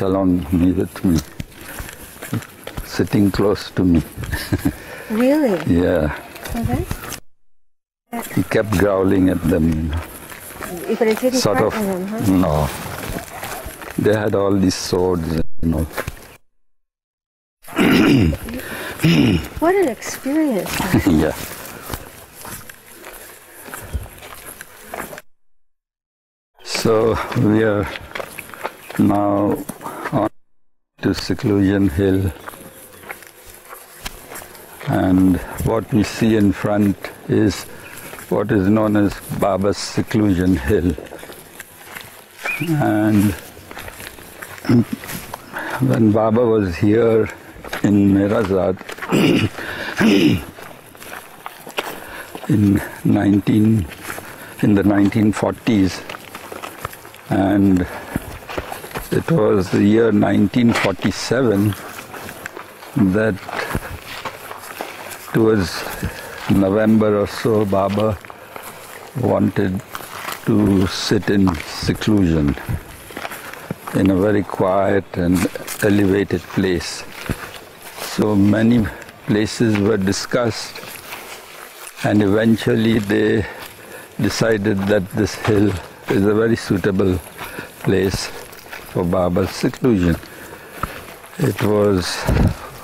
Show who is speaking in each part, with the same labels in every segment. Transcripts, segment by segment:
Speaker 1: march along with me, sitting close to me.
Speaker 2: Really?
Speaker 1: Yeah.
Speaker 2: Okay.
Speaker 1: He kept growling at them, you know.
Speaker 2: But it didn't
Speaker 1: Sort of,
Speaker 2: frighten them, huh?
Speaker 1: no. They had all these swords, you know.
Speaker 2: What an experience.
Speaker 1: Yeah. So we are now on to Seclusion Hill, and what we see in front is what is known as Baba's Seclusion Hill. And when Baba was here in Meherazad in the 1940s, and it was the year 1947 that towards November or so, Baba wanted to sit in seclusion in a very quiet and elevated place. So many places were discussed, and eventually they decided that this hill is a very suitable place for Baba's seclusion. It was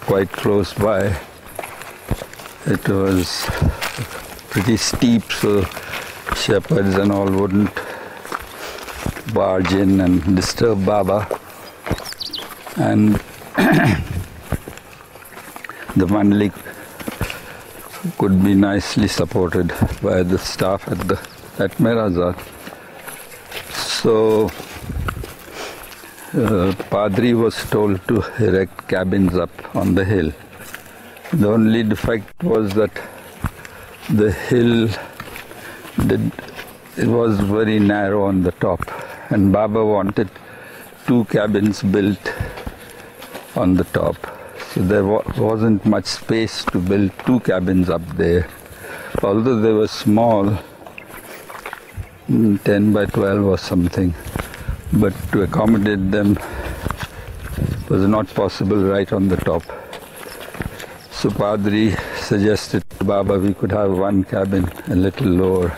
Speaker 1: quite close by. It was pretty steep, so shepherds and all wouldn't barge in and disturb Baba. And the mandali could be nicely supported by the staff at Meherazad. So Padri was told to erect cabins up on the hill. The only defect was that the hill it was very narrow on the top, and Baba wanted 2 cabins built on the top. So there wasn't much space to build 2 cabins up there. Although they were small, 10 by 12 or something, but to accommodate them was not possible right on the top. So Padri suggested to Baba we could have 1 cabin a little lower.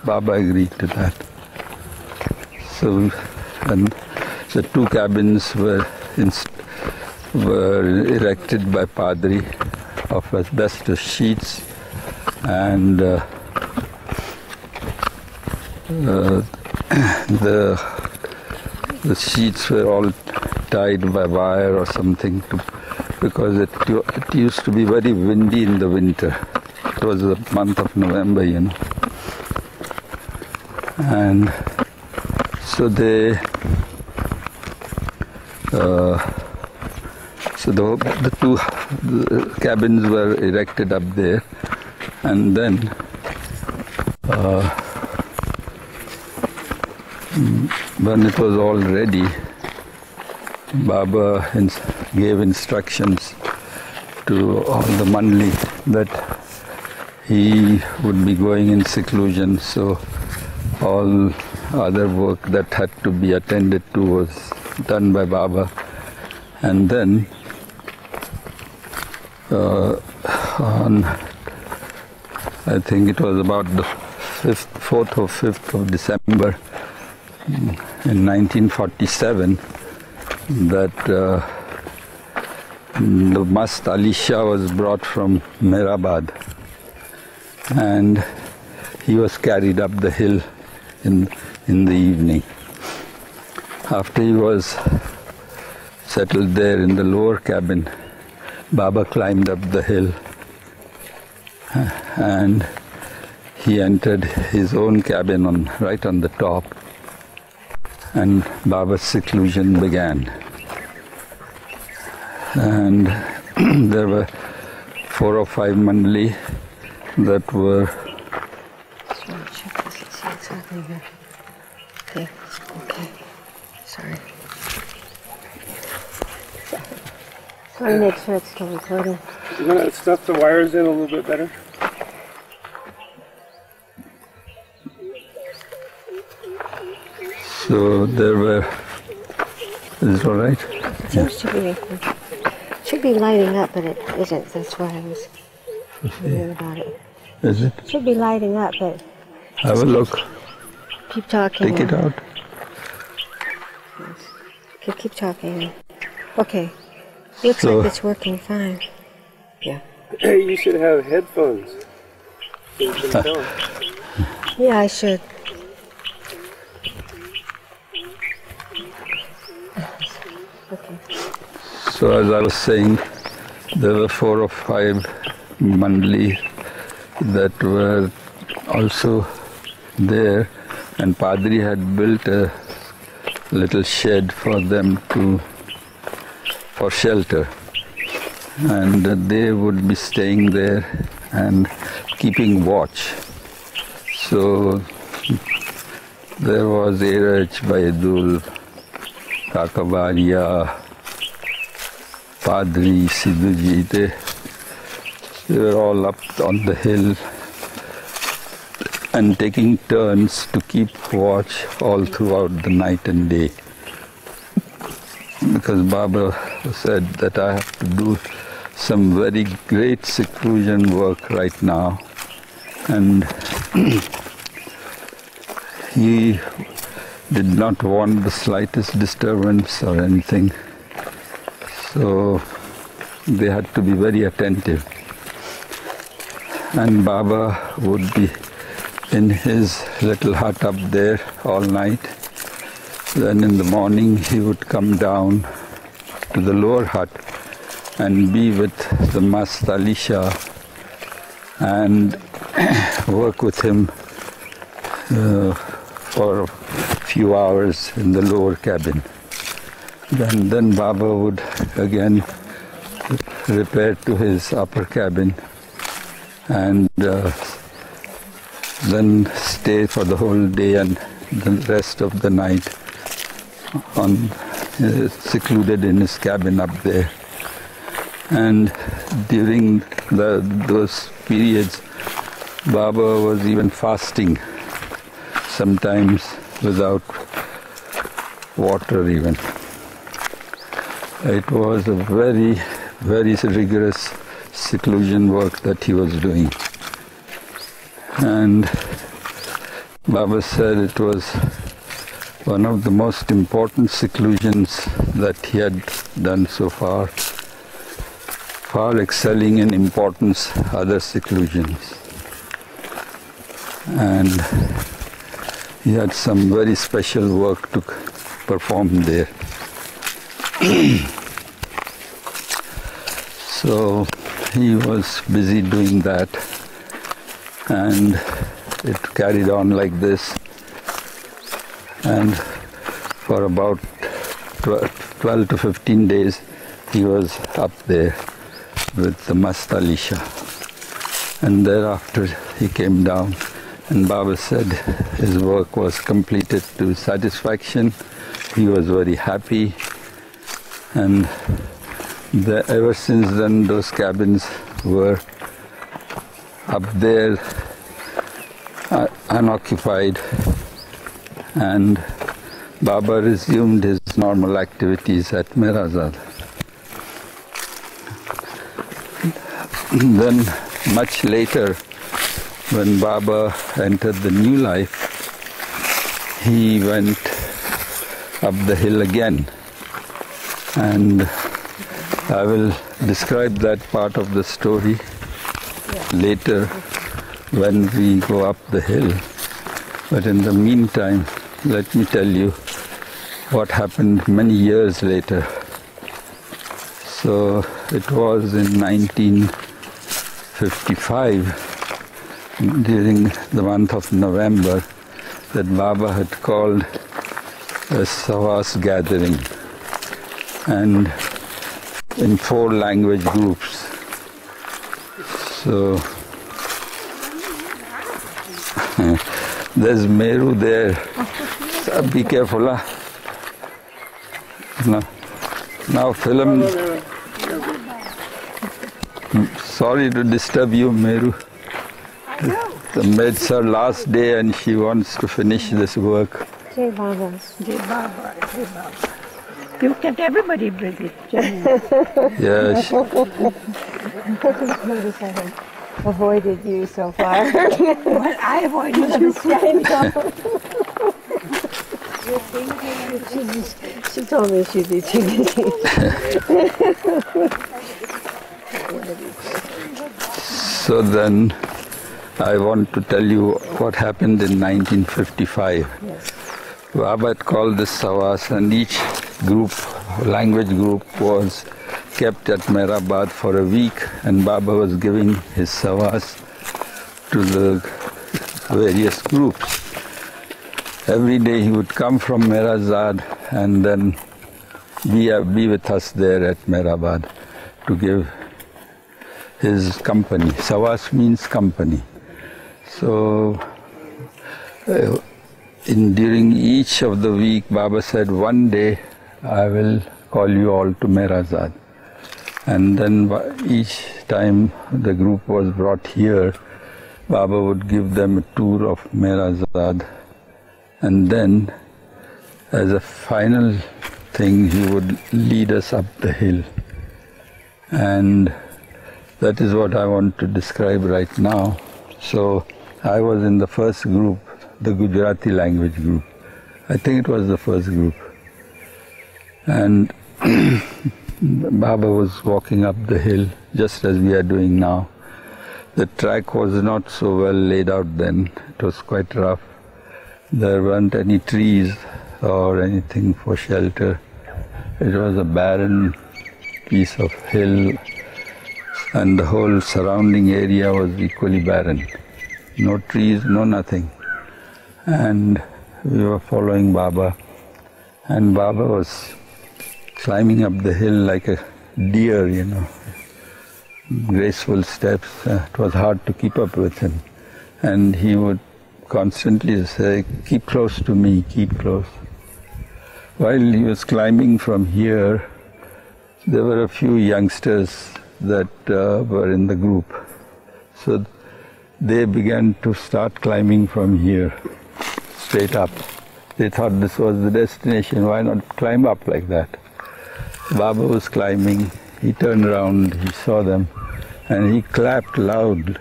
Speaker 1: Baba agreed to that. So, and the 2 cabins were erected by Padri of asbestos sheets, and the sheets were all tied by wire or something because it used to be very windy in the winter. It was the month of November, you know. And so the 2 cabins were erected up there, and then when it was all ready, Baba gave instructions to all the mandali that he would be going in seclusion, so all other work that had to be attended to was done by Baba. And then on, I think it was about the 4th or 5th of December in 1947, that the Mast Ali Shah was brought from Meherabad, and he was carried up the hill in the evening. After he was settled there in the lower cabin, Baba climbed up the hill and he entered his own cabin right on the top, and Baba's seclusion began. And there were 4 or 5 mandali that were.
Speaker 2: Just want to check this and see exactly here. Okay, okay. Sorry. Just want to make sure it's still recording.
Speaker 3: You want to stuff the wires in a little bit better?
Speaker 1: So there were. Is it all right?
Speaker 2: It seems to be, should be lighting up, but it isn't. That's why I was wondering about it.
Speaker 1: Is it?
Speaker 2: Should be lighting up, but
Speaker 1: Have a look.
Speaker 2: keep talking.
Speaker 1: Take it out.
Speaker 2: Okay, keep talking. Okay. Looks
Speaker 1: So-
Speaker 2: like it's working fine. Yeah.
Speaker 3: Hey, you should have headphones. So you can tell.
Speaker 2: Yeah, I should. Okay.
Speaker 1: So as I was saying, there were 4 or 5 mandali that were also there, and Padri had built a little shed for them for shelter, and they would be staying there and keeping watch. So there was Eraj, Baidul, Kakavaria, Padri, Sidhuji, they were all up on the hill and taking turns to keep watch all throughout the night and day. Because Baba said that I have to do some very great seclusion work right now, and he did not want the slightest disturbance or anything, so they had to be very attentive. And Baba would be in his little hut up there all night. Then in the morning he would come down to the lower hut and be with the Mast Alisha and work with him for a few hours in the lower cabin. Then Baba would again repair to his upper cabin and then stay for the whole day and the rest of the night secluded in his cabin up there. And during those periods, Baba was even fasting, sometimes without water even. It was a very, very rigorous seclusion work that he was doing. And Baba said it was one of the most important seclusions that he had done so far, far excelling in importance other seclusions. And he had some very special work to perform there. So he was busy doing that, and it carried on like this. And for about 12 to 15 days, he was up there with the Mast Alisha. And thereafter he came down, and Baba said his work was completed to satisfaction. He was very happy, and ever since then those cabins were up there unoccupied, and Baba resumed his normal activities at Meherazad. Then much later, when Baba entered the new life, he went up the hill again, and I will describe that part of the story later when we go up the hill. But in the meantime, let me tell you what happened many years later. So it was in 1955, during the month of November, that Baba had called a Savas gathering, and in 4 language groups. So there's Meru there. So be careful, huh? Now film. Sorry to disturb you, Meru. It's her last day and she wants to finish this work.
Speaker 2: Jai Baba.
Speaker 4: Jai Baba, Jai Baba.
Speaker 2: You kept everybody busy, Jenny.
Speaker 1: Yes.
Speaker 4: Notice I have avoided you so far.
Speaker 2: Well, I avoided you.
Speaker 4: She told me she'd be too busy.
Speaker 1: So then I want to tell you what happened in 1955.
Speaker 4: Yes.
Speaker 1: Baba had called this Savas, and each group, language group, was kept at Meherabad for a week, and Baba was giving his Savas to the various groups. Every day he would come from Meherazad and then be with us there at Meherabad to give his company. Savas means company. So during each of the week, Baba said, one day I will call you all to Meherazad. And then each time the group was brought here, Baba would give them a tour of Meherazad. And then, as a final thing, he would lead us up the hill. And that is what I want to describe right now. So I was in the first group, the Gujarati language group. I think it was the first group. And Baba was walking up the hill, just as we are doing now. The track was not so well laid out then. It was quite rough. There weren't any trees or anything for shelter. It was a barren piece of hill, and the whole surrounding area was equally barren. No trees, no nothing. And we were following Baba, and Baba was climbing up the hill like a deer, you know, graceful steps. It was hard to keep up with him. And he would constantly say, keep close to me, keep close. While he was climbing from here, there were a few youngsters that were in the group. So they began to start climbing from here, straight up. They thought this was the destination, why not climb up like that? Baba was climbing, he turned around, he saw them, and he clapped loud.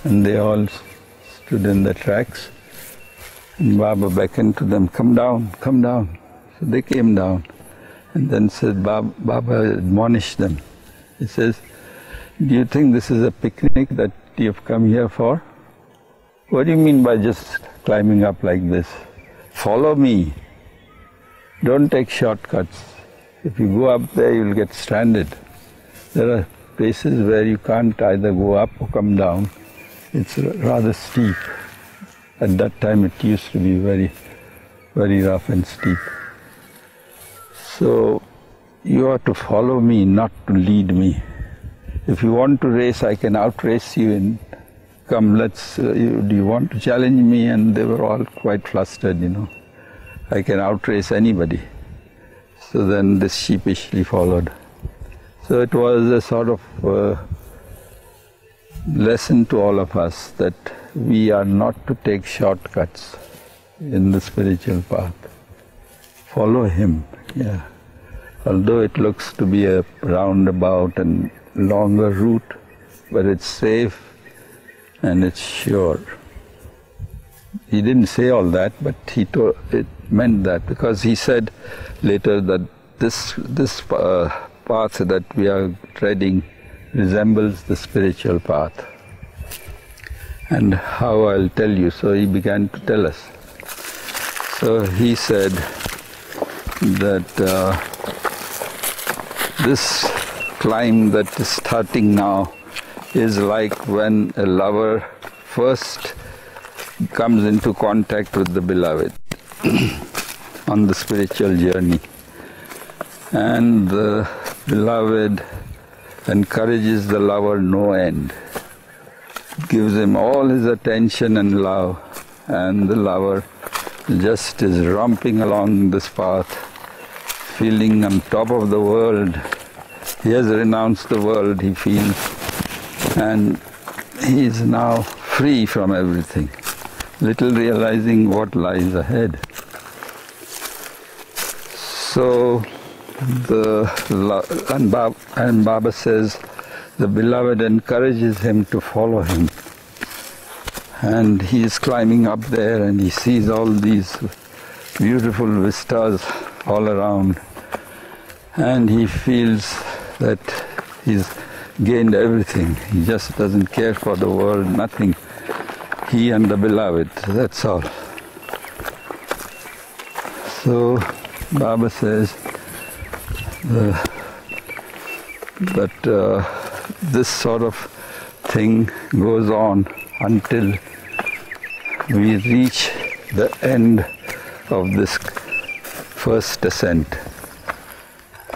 Speaker 1: And they all stood in the tracks. And Baba beckoned to them, come down, come down. So they came down. And then said, Baba admonished them. He says, do you think this is a picnic that you've come here for? What do you mean by just climbing up like this? Follow me. Don't take shortcuts. If you go up there, you'll get stranded. There are places where you can't either go up or come down. It's rather steep. At that time it used to be very, very rough and steep. So you are to follow me, not to lead me. If you want to race, I can outrace you, and come, do you want to challenge me? And they were all quite flustered, you know. I can outrace anybody. So then this sheepishly followed. So it was a sort of lesson to all of us that we are not to take shortcuts in the spiritual path. Follow him, yeah. Although it looks to be a roundabout and longer route, but it's safe and it's sure. He didn't say all that, but it meant that, because he said later that this path that we are treading resembles the spiritual path. And how, I'll tell you. So he began to tell us. So he said that this climb that is starting now is like when a lover first comes into contact with the beloved on the spiritual journey. And the beloved encourages the lover no end, gives him all his attention and love, and the lover just is romping along this path, feeling on top of the world. He has renounced the world, he feels, and he is now free from everything, little realizing what lies ahead. So and Baba says the beloved encourages him to follow him. And he is climbing up there and he sees all these beautiful vistas all around. And he feels that he's gained everything. He just doesn't care for the world, nothing. He and the beloved, that's all. So Baba says that this sort of thing goes on until we reach the end of this first ascent.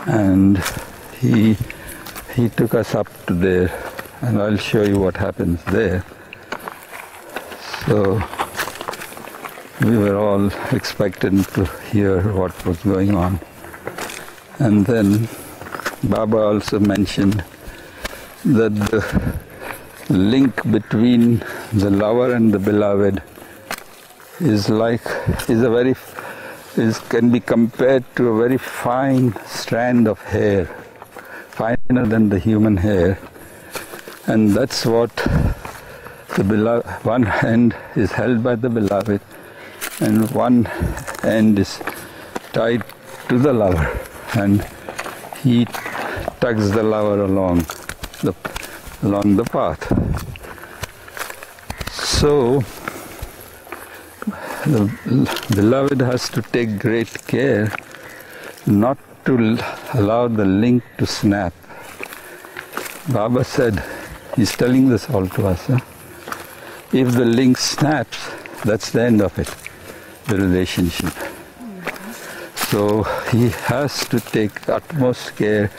Speaker 1: And he took us up to there, and I'll show you what happens there. So we were all expectant to hear what was going on. And then Baba also mentioned that the link between the lover and the beloved can be compared to a very fine strand of hair, finer than the human hair. And that's what the beloved, one hand is held by the beloved and one end is tied to the lover, and he tugs the lover along the path. So the beloved has to take great care not to allow the link to snap. Baba said, he's telling this all to us, if the link snaps, that's the end of it, the relationship. So he has to take utmost care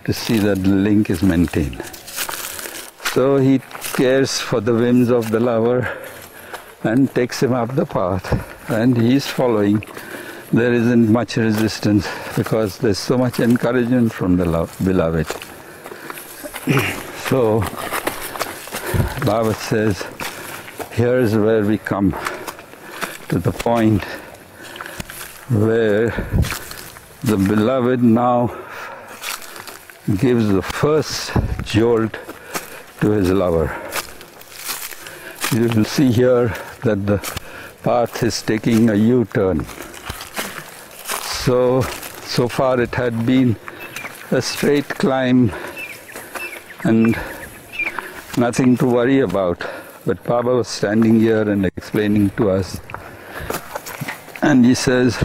Speaker 1: to see that the link is maintained. So he cares for the whims of the lover and takes him up the path, and he is following. There isn't much resistance because there's so much encouragement from the beloved. So Baba says, here's where we come to the point where the beloved now gives the first jolt to his lover. You will see here that the path is taking a U-turn. So far it had been a straight climb and nothing to worry about. But Baba was standing here and explaining to us. And he says,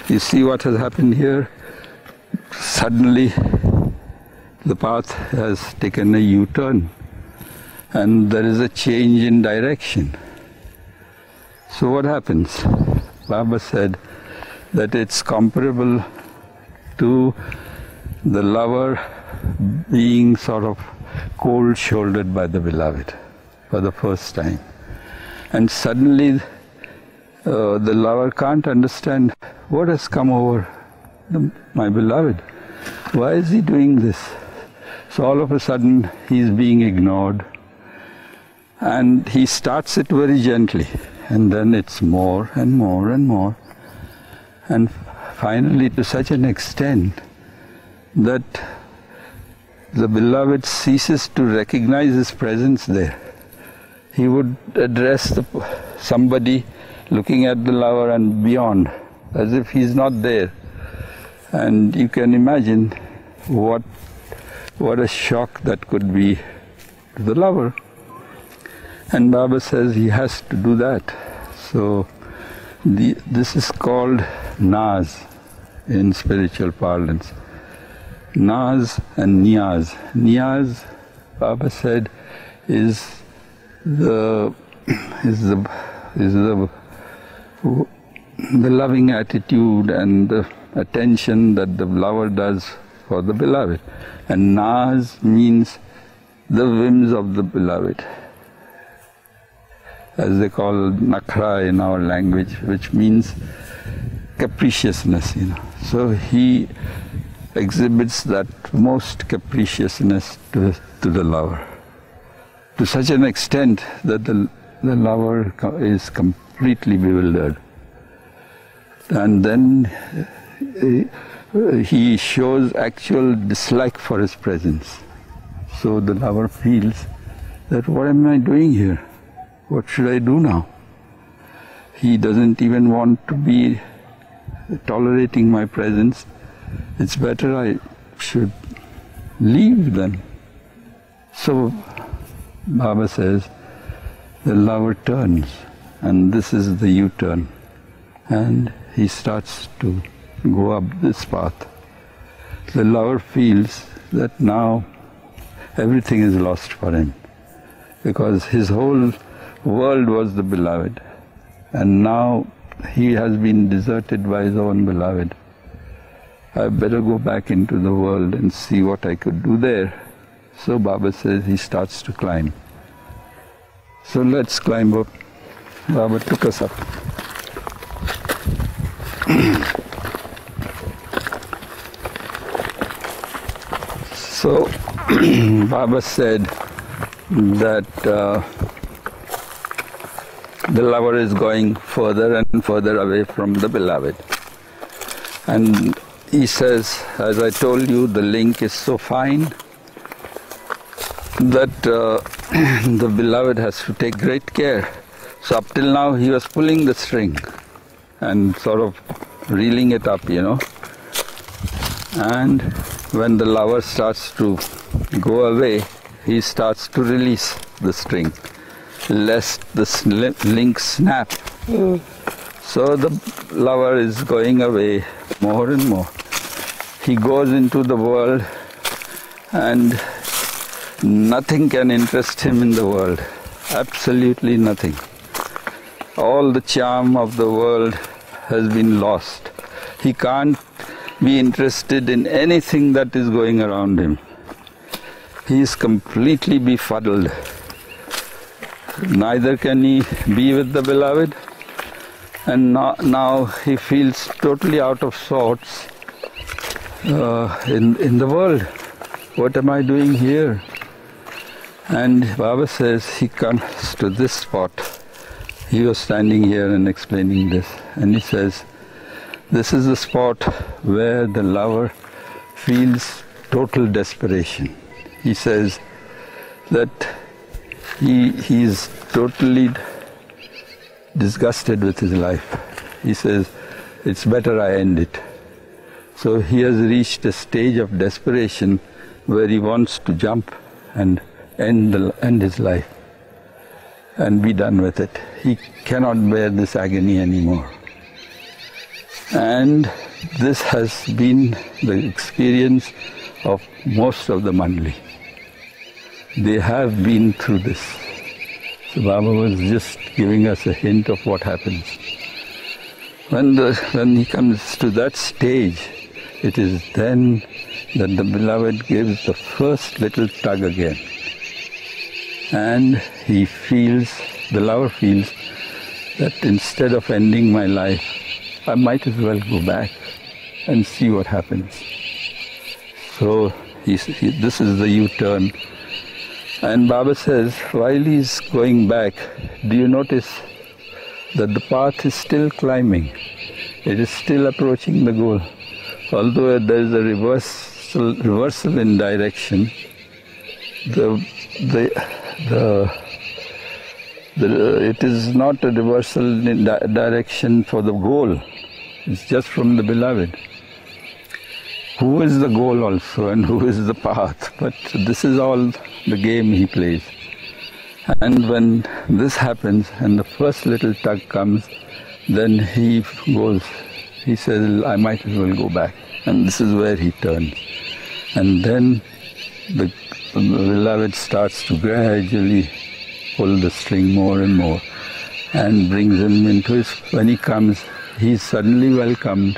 Speaker 1: you see what has happened here? Suddenly the path has taken a U-turn and there is a change in direction. So what happens? Baba said that it's comparable to the lover being sort of cold-shouldered by the beloved for the first time. And suddenly the lover can't understand what has come over my beloved. Why is he doing this? So all of a sudden he's being ignored, and he starts it very gently, and then it's more and more and more, and finally to such an extent that the beloved ceases to recognize his presence there. He would address somebody looking at the lover and beyond, as if he's not there. And you can imagine what a shock that could be to the lover. And Baba says he has to do that. So this is called Naz in spiritual parlance. Naz and Niyaz. Niyaz, Baba said, is the loving attitude and the attention that the lover does for the beloved. And Naz means the whims of the beloved, as they call nakhra in our language, which means capriciousness, So he exhibits that most capriciousness to the lover, to such an extent that the lover is completely bewildered. And then he shows actual dislike for his presence. So the lover feels that, what am I doing here? What should I do now? He doesn't even want to be tolerating my presence. It's better I should leave then. So Baba says, the lover turns, and this is the U-turn, and he starts to go up this path. The lover feels that now everything is lost for him, because his whole world was the beloved, and now he has been deserted by his own beloved. I better go back into the world and see what I could do there. So Baba says he starts to climb. So let's climb up. Baba took us up. So Baba said that the lover is going further and further away from the beloved. And he says, as I told you, the link is so fine that the beloved has to take great care. So up till now he was pulling the string and sort of reeling it up, And when the lover starts to go away, he starts to release the string, lest the link snap. So the lover is going away more and more. He goes into the world and nothing can interest him in the world, absolutely nothing. All the charm of the world has been lost. He can't be interested in anything that is going around him. He is completely befuddled. Neither can he be with the beloved, and now he feels totally out of sorts in the world. What am I doing here? And Baba says he comes to this spot. He was standing here and explaining this, and he says, this is the spot where the lover feels total desperation. He says that he is totally disgusted with his life. He says, it's better I end it. So he has reached a stage of desperation where he wants to jump and end his life and be done with it. He cannot bear this agony anymore. And this has been the experience of most of the Mandali. They have been through this. So Baba was just giving us a hint of what happens. When he comes to that stage, it is then that the beloved gives the first little tug again. And he feels, the lover feels, that instead of ending my life, I might as well go back and see what happens. So this is the U-turn. And Baba says, while he's going back, do you notice that the path is still climbing? It is still approaching the goal. Although there is a reversal in direction, it is not a reversal in direction for the goal. It's just from the beloved. Who is the goal also and who is the path? But this is all the game he plays. And when this happens and the first little tug comes, then he goes, he says, I might as well go back. And this is where he turns. And then the beloved starts to gradually pull the string more and more and brings him into his, when he comes, he's suddenly welcomed.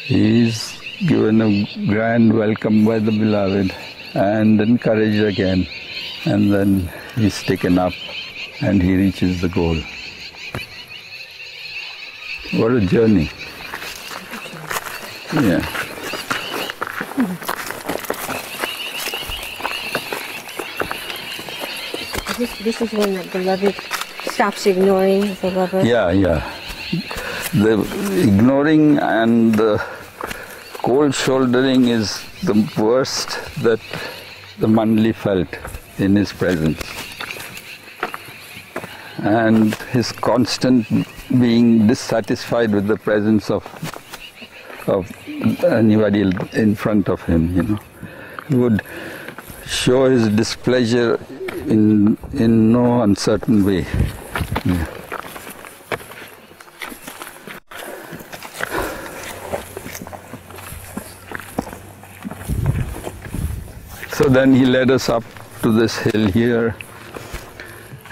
Speaker 1: He's given a grand welcome by the beloved and encouraged again. And then he's taken up and he reaches the goal. What a journey. Yeah.
Speaker 4: This is when the beloved stops ignoring the lover.
Speaker 1: Yeah. The ignoring and the cold shouldering is the worst that the Mandli felt in his presence. And his constant being dissatisfied with the presence of anybody in front of him, you know. He would show his displeasure in no uncertain way. Yeah. So then he led us up to this hill here,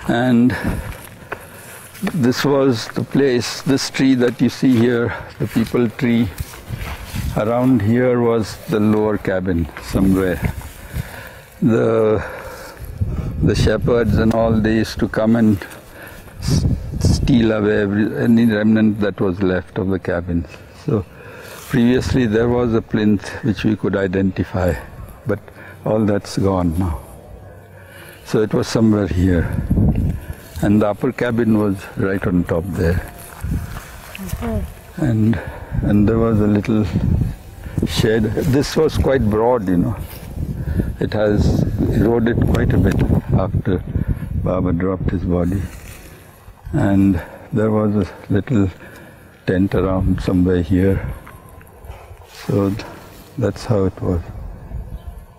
Speaker 1: and this was the place, this tree that you see here, the peepal tree. Around here was the lower cabin somewhere. The shepherds and all, they used to come and steal away any remnant that was left of the cabins. So previously there was a plinth which we could identify, but all that's gone now. So it was somewhere here. And the upper cabin was right on top there. And there was a little shed. This was quite broad, you know. It has eroded quite a bit after Baba dropped his body. And there was a little tent around somewhere here. So that's how it was.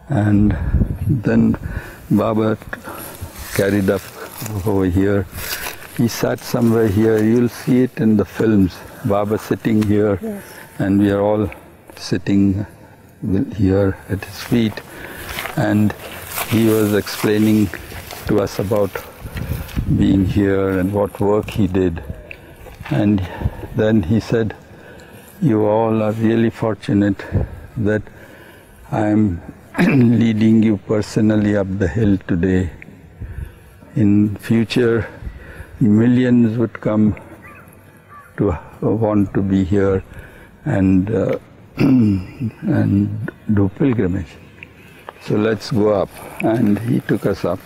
Speaker 1: And then Baba carried up over here. He sat somewhere here. You'll see it in the films. Baba sitting here, yes. And we are all sitting here at his feet. And he was explaining to us about being here and what work he did. And then he said, "You all are really fortunate that I'm leading you personally up the hill today. In future, millions would come to want to be here and do pilgrimage. So let's go up." And he took us up.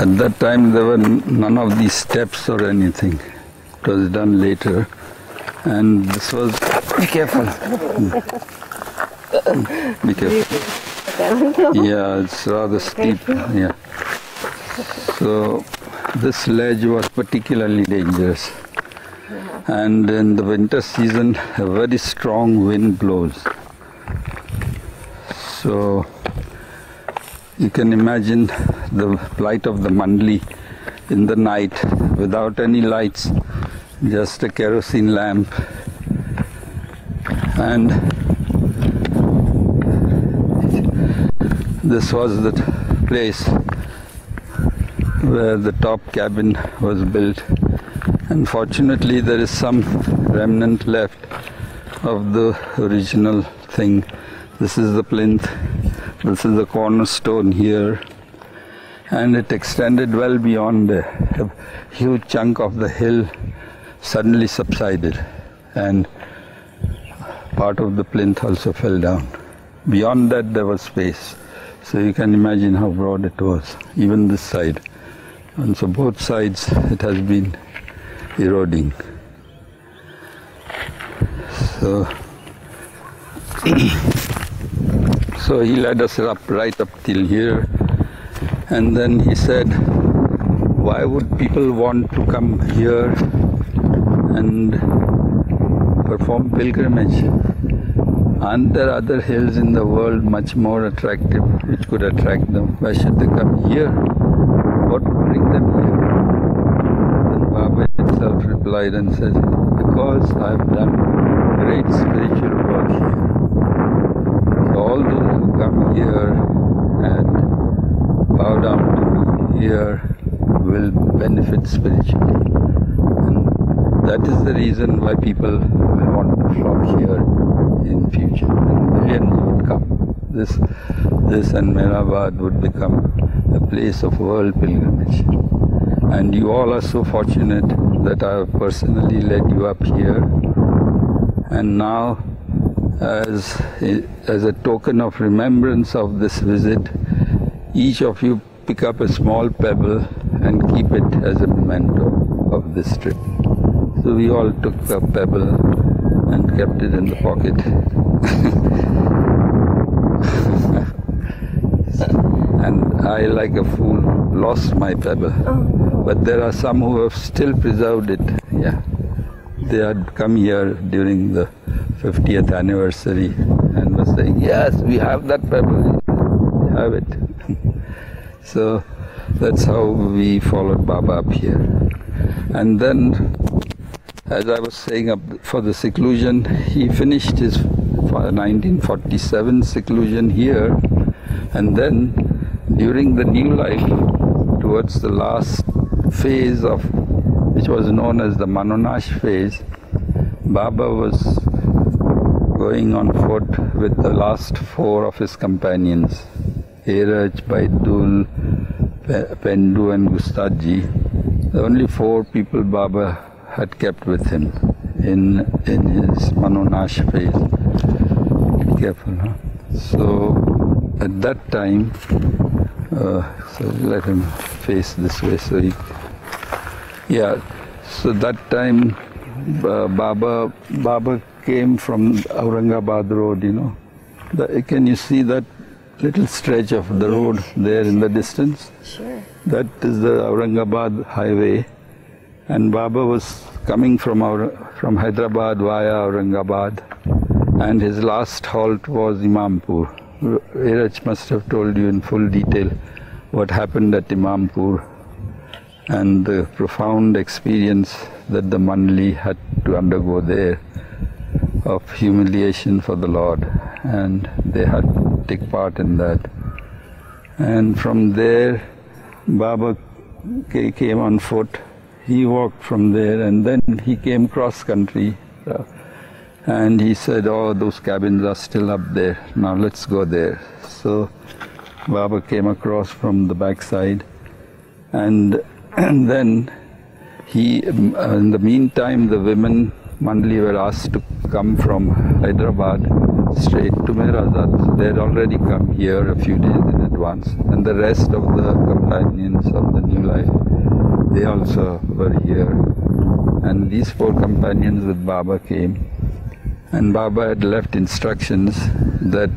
Speaker 1: At that time there were none of these steps or anything. It was done later. And this was... Be careful. Be careful. Yeah, it's rather steep. Yeah. So this ledge was particularly dangerous. And in the winter season, a very strong wind blows. So you can imagine the plight of the Mandli in the night without any lights, just a kerosene lamp. And this was the place where the top cabin was built. Unfortunately, there is some remnant left of the original thing. This is the plinth. This is the cornerstone here, and it extended well beyond. A huge chunk of the hill suddenly subsided, and part of the plinth also fell down. Beyond that there was space, so you can imagine how broad it was, even this side. And so both sides it has been eroding. So he led us right up till here, and then he said, why would people want to come here and perform pilgrimage? Aren't there other hills in the world much more attractive which could attract them? Why should they come here? What would bring them here? Then Baba himself replied and said, because I have done great spiritual work here. So all those who come here and bow down to me here will benefit spiritually. And that is the reason why people will want to flock here in future. And millions would come. This and Meherabad would become a place of world pilgrimage. And you all are so fortunate that I have personally led you up here. And now, as a token of remembrance of this visit, each of you pick up a small pebble and keep it as a memento of this trip. So we all took a pebble and kept it in the pocket. And I, like a fool, lost my pebble. But there are some who have still preserved it. Yeah, they had come here during the 50th anniversary and were saying, yes, we have that pebble, we have it. So that's how we followed Baba up here. And then, as I was saying, for the seclusion, he finished his 1947 seclusion here, and then during the new life, towards the last phase of, which was known as the Manonash phase, Baba was going on foot with the last four of his companions, Heraj, Baidul, Pendu and Gustaji. The only four people Baba had kept with him in his Manonash phase. Be careful, huh? So at that time, so let him face this way so he... Yeah, so that time Baba came from Aurangabad road, you know. Can you see that little stretch of the road there in the distance?
Speaker 2: Sure.
Speaker 1: That is the Aurangabad highway. And Baba was coming from Hyderabad via Aurangabad, and his last halt was Imampur. Heraj must have told you in full detail what happened at Imampur and the profound experience that the Mandali had to undergo there of humiliation for the Lord, and they had to take part in that. And from there, Baba came on foot. He walked from there, and then he came cross-country, and he said, oh, those cabins are still up there, now let's go there. So Baba came across from the backside, and then in the meantime, the women Mandali were asked to come from Hyderabad straight to Meherazad. So they had already come here a few days in advance, and the rest of the companions of the new life, they also were here. And these four companions with Baba came, and Baba had left instructions that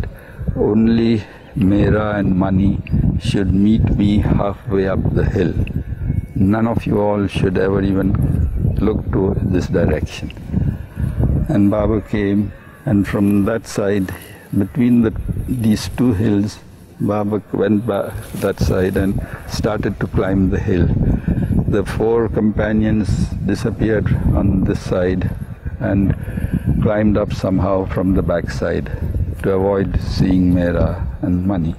Speaker 1: only Mera and Mani should meet me halfway up the hill. None of you all should ever even look to this direction. And Baba came, and from that side, between these two hills, Baba went back that side and started to climb the hill. The four companions disappeared on this side and climbed up somehow from the back side to avoid seeing Mera and Mani.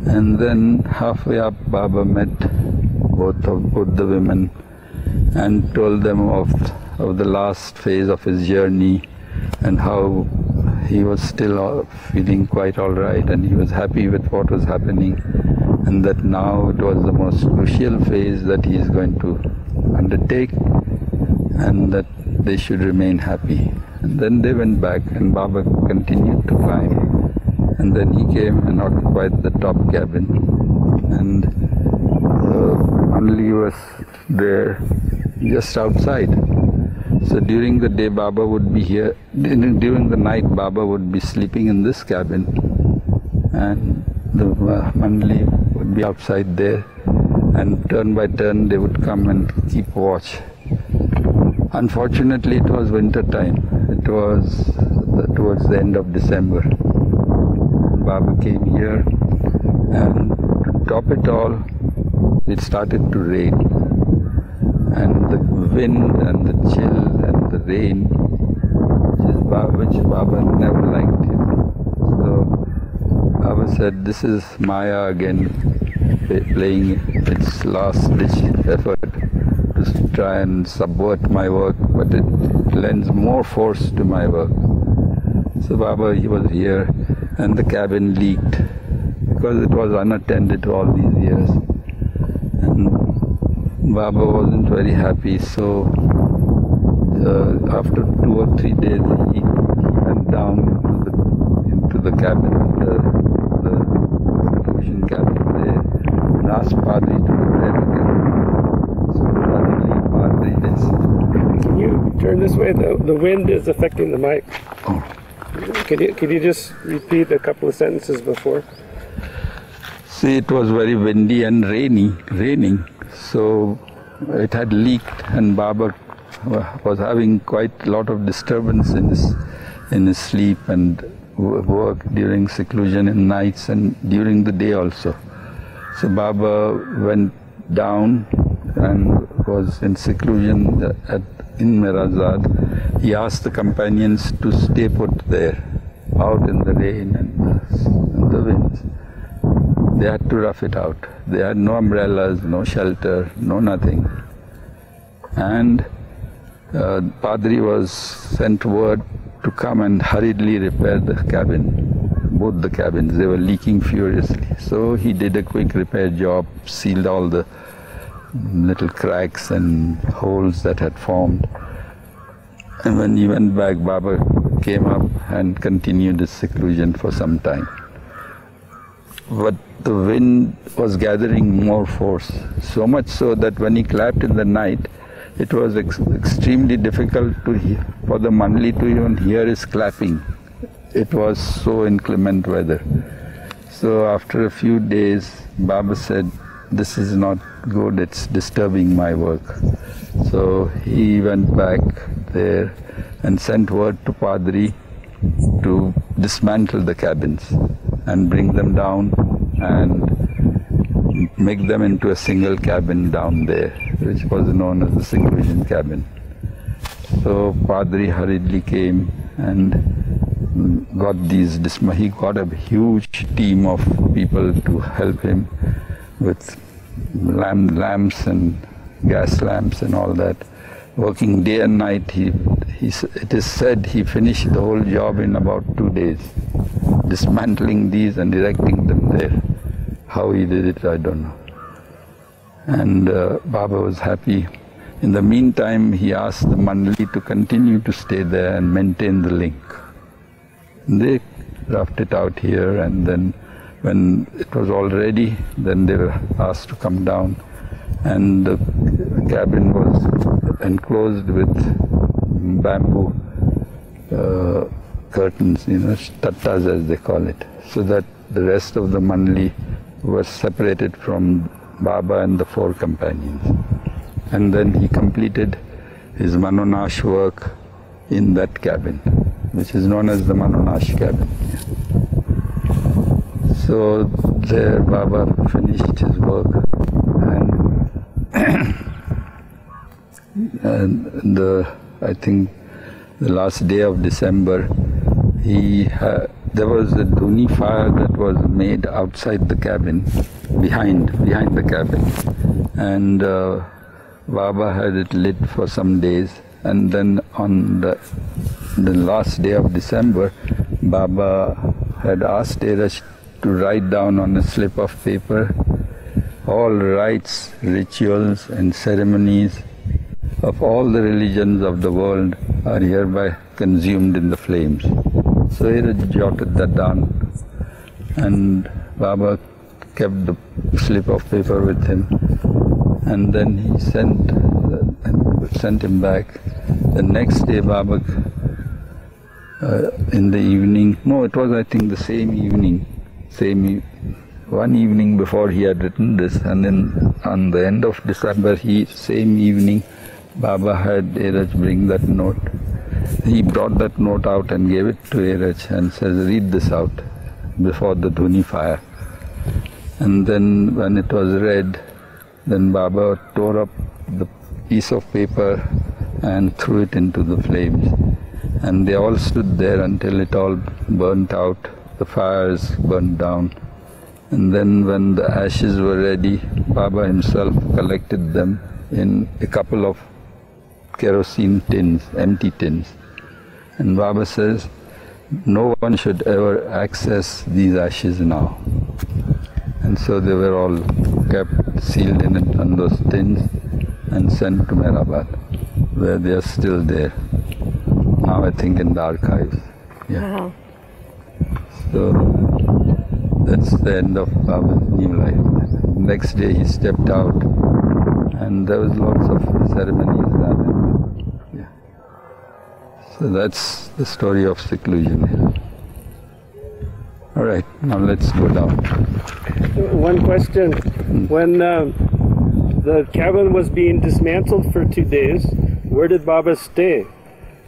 Speaker 1: And then halfway up, Baba met both the women and told them of the last phase of his journey and how he was still feeling quite all right, and he was happy with what was happening, and that now it was the most crucial phase that he is going to undertake, and that they should remain happy. And then they went back, and Baba continued to climb, and then he came and occupied the top cabin, and Mandali was there just outside. So during the day Baba would be here, during the night Baba would be sleeping in this cabin, and the Mandali would be outside there, and turn by turn they would come and keep watch. Unfortunately, it was winter time. It was towards the end of December. Baba came here, and to top it all, it started to rain. And the wind and the chill and the rain, which Baba never liked. So Baba said, this is Maya again playing its last-ditch effort to try and subvert my work, but it lends more force to my work. So Baba, he was here, and the cabin leaked because it was unattended all these years. And Baba wasn't very happy, so after 2 or 3 days he went down into the cabin, the seclusion cabin there, and asked Padri to prepare the cabin. So Padri did.
Speaker 3: Can you turn this way? The wind is affecting the mic.
Speaker 1: Oh.
Speaker 3: Could you just repeat a couple of sentences before?
Speaker 1: See, it was very windy and raining, so it had leaked, and Baba was having quite a lot of disturbance in his sleep and work during seclusion in nights and during the day also. So Baba went down and was in seclusion in Meherazad. He asked the companions to stay put there, out in the rain and the winds. They had to rough it out. They had no umbrellas, no shelter, no nothing. And Padri was sent word to come and hurriedly repair the cabin, both the cabins. They were leaking furiously. So he did a quick repair job, sealed all the little cracks and holes that had formed. And when he went back, Baba came up and continued his seclusion for some time. But the wind was gathering more force, so much so that when he clapped in the night, it was extremely difficult for the Mandali to even hear his clapping. It was so inclement weather. So after a few days, Baba said, this is not good, it's disturbing my work. So he went back there and sent word to Padri to dismantle the cabins and bring them down and make them into a single cabin down there, which was known as the seclusion cabin. So Padri hurriedly came and got he got a huge team of people to help him with lamps and gas lamps and all that, working day and night. It is said he finished the whole job in about 2 days, dismantling these and erecting them there. How he did it, I don't know. And Baba was happy. In the meantime, he asked the Mandali to continue to stay there and maintain the link. They roughed it out here, and then when it was all ready, then they were asked to come down, and the cabin was enclosed with bamboo curtains, tattas as they call it, so that the rest of the Mandali was separated from Baba and the 4 companions. And then he completed his Manonash work in that cabin, which is known as the Manonash cabin. So there Baba finished his work, and I think the last day of December, there was a duni fire that was made outside the cabin, behind the cabin, and Baba had it lit for some days, and then on the last day of December, Baba had asked Eraj to write down on a slip of paper all rites, rituals and ceremonies of all the religions of the world are hereby consumed in the flames. So Eraj jotted that down, and Baba kept the slip of paper with him, and then he sent him back. The next day Baba, in the evening, no, it was I think the same evening, one evening before he had written this, and then on the end of December, same evening, Baba had Eraj bring that note, he brought that note out and gave it to Erech and says, read this out before the Dhuni fire. And then when it was read, then Baba tore up the piece of paper and threw it into the flames. And they all stood there until it all burnt out, the fires burnt down. And then when the ashes were ready, Baba himself collected them in a couple of kerosene tins, empty tins. And Baba says, no one should ever access these ashes now. And so they were all kept sealed in it on those tins and sent to Meherabad, where they are still there. Now I think in the archives. Yeah.
Speaker 4: Wow.
Speaker 1: So that's the end of Baba's new life. Next day he stepped out and there was lots of ceremonies done. Yeah. So that's the story of Seclusion Hill. All right, now let's go down.
Speaker 3: One question. When the cabin was being dismantled for 2 days, where did Baba stay?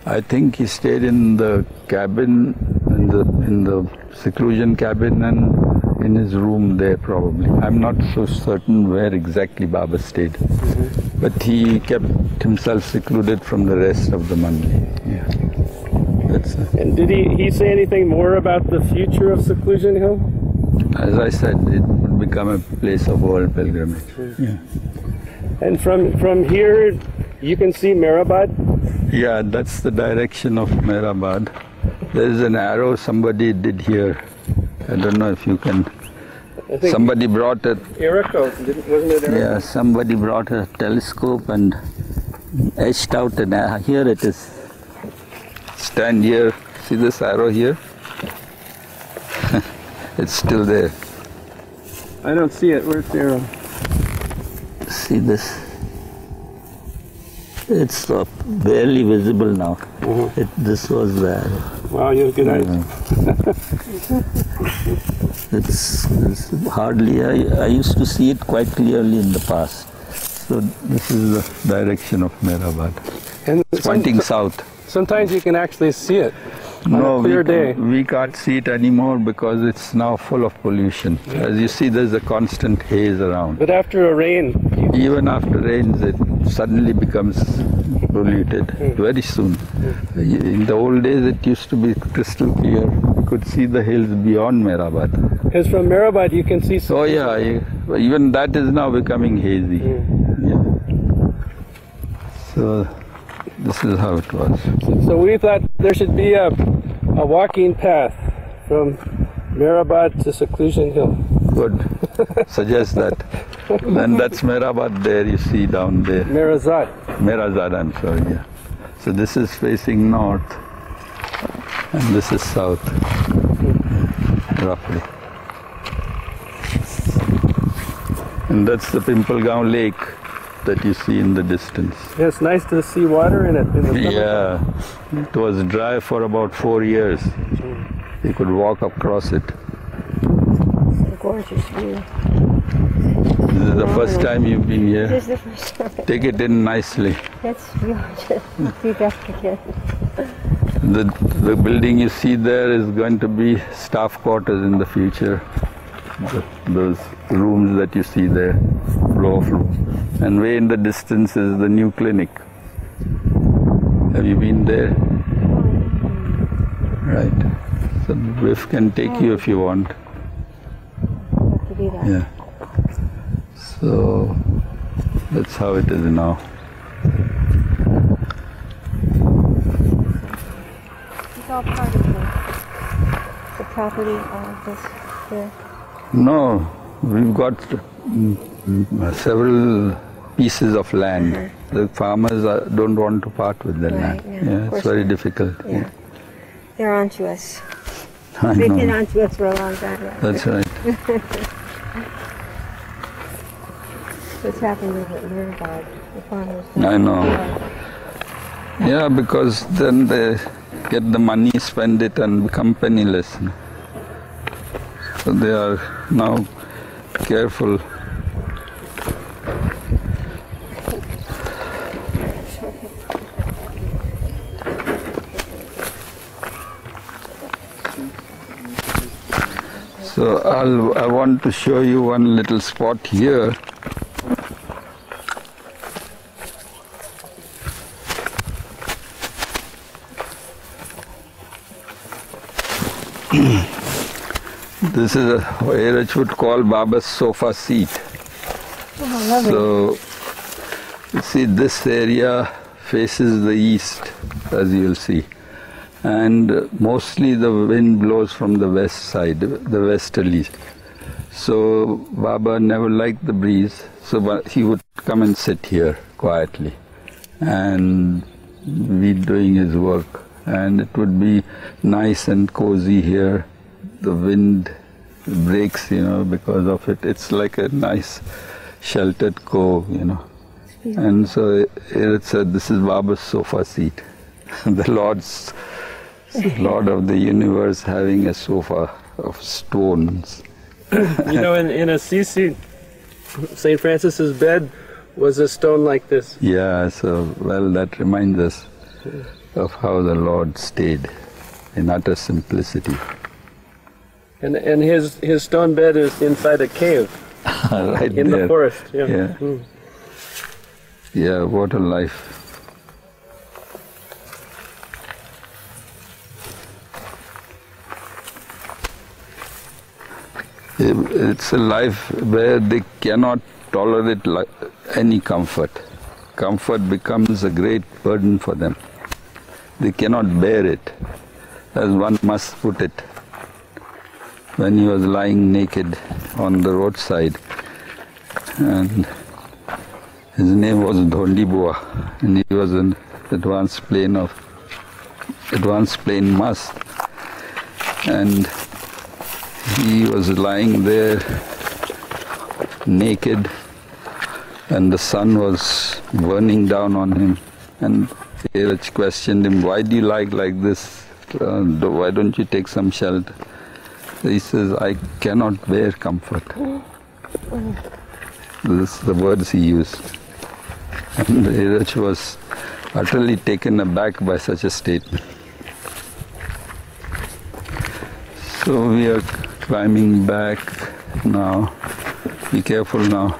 Speaker 1: I think he stayed in the cabin, in the seclusion cabin, and in his room there probably. I'm not so certain where exactly Baba stayed, but he kept himself secluded from the rest of the Mandi. Yeah. That's
Speaker 3: And did he say anything more about the future of Seclusion Hill?
Speaker 1: as I said, it would become a place of world pilgrimage. Yeah.
Speaker 3: And from here, you can see Meherabad?
Speaker 1: Yeah, that's the direction of Meherabad. There is an arrow somebody did here. I don't know if you can.
Speaker 3: I think
Speaker 1: Somebody brought a
Speaker 3: Erico, wasn't it Erico?
Speaker 1: Yeah, somebody brought a telescope and etched out an arrow. Here it is. Stand here. See this arrow here? It's still there.
Speaker 3: I don't see it. Where's the arrow?
Speaker 1: See this? It's barely visible now. This was the arrow.
Speaker 3: Wow, you have good eyes.
Speaker 1: It's hardly, I used to see it quite clearly in the past. So this is the direction of Meherabad.
Speaker 3: And
Speaker 1: It's pointing south.
Speaker 3: sometimes you can actually see it on
Speaker 1: No,
Speaker 3: a clear day.
Speaker 1: we can't see it anymore because it's now full of pollution. As you see, there's a constant haze around.
Speaker 3: But after a rain,
Speaker 1: Even after rains, it suddenly becomes polluted very soon. In the old days, it used to be crystal clear. You could see the hills beyond Meherabad.
Speaker 3: because from Meherabad you can see.
Speaker 1: Oh yeah, even that is now becoming hazy. Yeah. So this is how it was.
Speaker 3: So we thought there should be a walking path from Meherabad to Seclusion Hill.
Speaker 1: Good. Suggest that. Then that's Meherabad there, you see down there.
Speaker 3: Meherazad.
Speaker 1: Meherazad, I'm sorry, yeah. So this is facing north and this is south, roughly. And that's the Pimpalgaon Lake that you see in the distance.
Speaker 3: Yeah, it's nice to see water in it. In the summer.
Speaker 1: Yeah, it was dry for about 4 years. You could walk across it.
Speaker 4: It's a gorgeous view.
Speaker 1: This is the first time you've been
Speaker 4: This
Speaker 1: here.
Speaker 4: is the first time.
Speaker 1: Take it in nicely.
Speaker 4: That's gorgeous. Be back again.
Speaker 1: The building you see there is going to be staff quarters in the future. Those rooms that you see there, floor. And way in the distance is the new clinic. Have you been there? Right. So Bif can take you if you want.
Speaker 4: Have to do that.
Speaker 1: Yeah. So that's how it is now.
Speaker 4: It's all part of the property, all of this here.
Speaker 1: No, we've got several pieces of land. The farmers don't want to part with their
Speaker 4: Right,
Speaker 1: land.
Speaker 4: yeah, of
Speaker 1: It's
Speaker 4: course
Speaker 1: very
Speaker 4: not.
Speaker 1: difficult.
Speaker 4: Yeah. They're onto us.
Speaker 1: I
Speaker 4: They've been
Speaker 1: know.
Speaker 4: onto us for a long time. Right?
Speaker 1: That's right.
Speaker 4: What's happening with Meherabad? The farmers.
Speaker 1: I know. Yeah, because then they get the money, spend it, and become penniless. So they are now careful. So I want to show you one little spot here. This is a Meheraj would call Baba's sofa seat.
Speaker 4: Oh, lovely.
Speaker 1: So you see, this area faces the east, as you'll see, and mostly the wind blows from the west side, the westerly. So Baba never liked the breeze, so he would come and sit here quietly and be doing his work, and it would be nice and cozy here. The wind breaks, because of it. It's like a nice sheltered cove, And so it said, this is Baba's sofa seat. The Lord of the universe having a sofa of stones.
Speaker 3: In Assisi, St. Francis's bed was a stone like this.
Speaker 1: Yeah, so, that reminds us of how the Lord stayed in utter simplicity.
Speaker 3: And his stone bed is inside a cave.
Speaker 1: Right
Speaker 3: in
Speaker 1: there.
Speaker 3: The forest. Yeah.
Speaker 1: Yeah. Yeah, what a life. It's a life where they cannot tolerate any comfort. Comfort becomes a great burden for them. They cannot bear it, as one must put it. When he was lying naked on the roadside, and his name was Dhondibua, and he was an advanced plane mast, and he was lying there naked, and the sun was burning down on him, and Meheraj questioned him, why do you lie like this? Why don't you take some shelter? He says, I cannot bear comfort. This are the words he used. And Meheraj was utterly taken aback by such a statement. So we are climbing back now. Be careful now.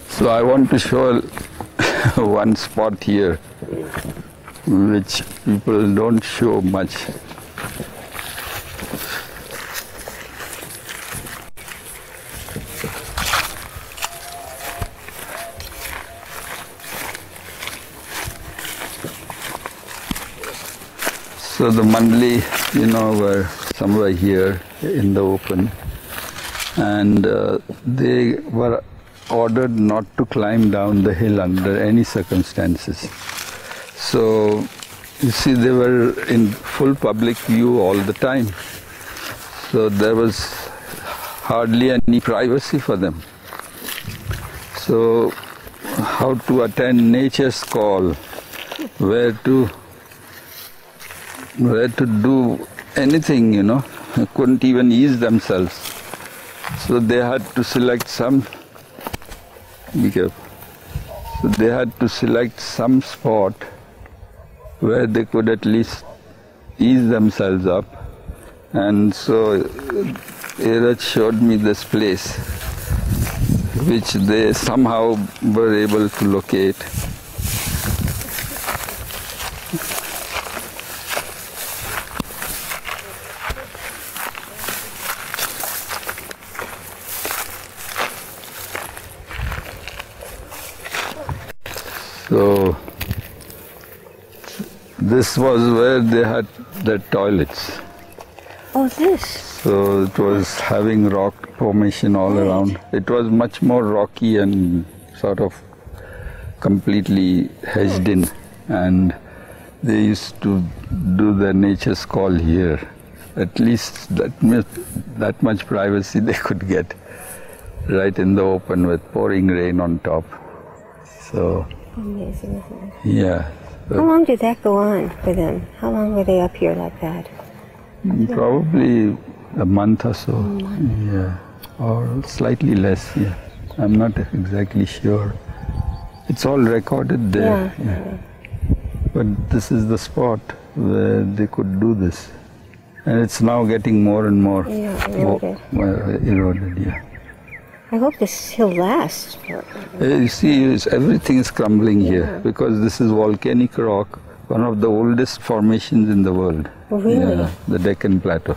Speaker 1: So I want to show one spot here which people don't show much. So the Mandali, were somewhere here in the open, and they were ordered not to climb down the hill under any circumstances. So, you see, they were in full public view all the time. So there was hardly any privacy for them. So, how to attend nature's call, where to do anything, couldn't even ease themselves. So they had to select some. Be careful. So they had to select some spot where they could at least ease themselves up. And so Meheraj showed me this place, which they somehow were able to locate. So this was where they had their toilets.
Speaker 4: Oh, this?
Speaker 1: So it was having rock formation all around. It was much more rocky and sort of completely hedged in, and they used to do their nature's call here. At least that much privacy they could get, right in the open with pouring rain on top. So
Speaker 4: amazing, isn't it?
Speaker 1: yeah. So
Speaker 4: how long did that go on for them? How long were they up here like that?
Speaker 1: Probably a month or so. Yeah, or slightly less. Yeah. I'm not exactly sure. It's all recorded there. Yeah. But this is the spot where they could do this. And it's now getting more and more eroded. Yeah.
Speaker 2: I hope this hill lasts.
Speaker 1: You see, everything is crumbling here because this is volcanic rock, one of the oldest formations in the world.
Speaker 2: Oh, really?
Speaker 1: Yeah, the Deccan Plateau.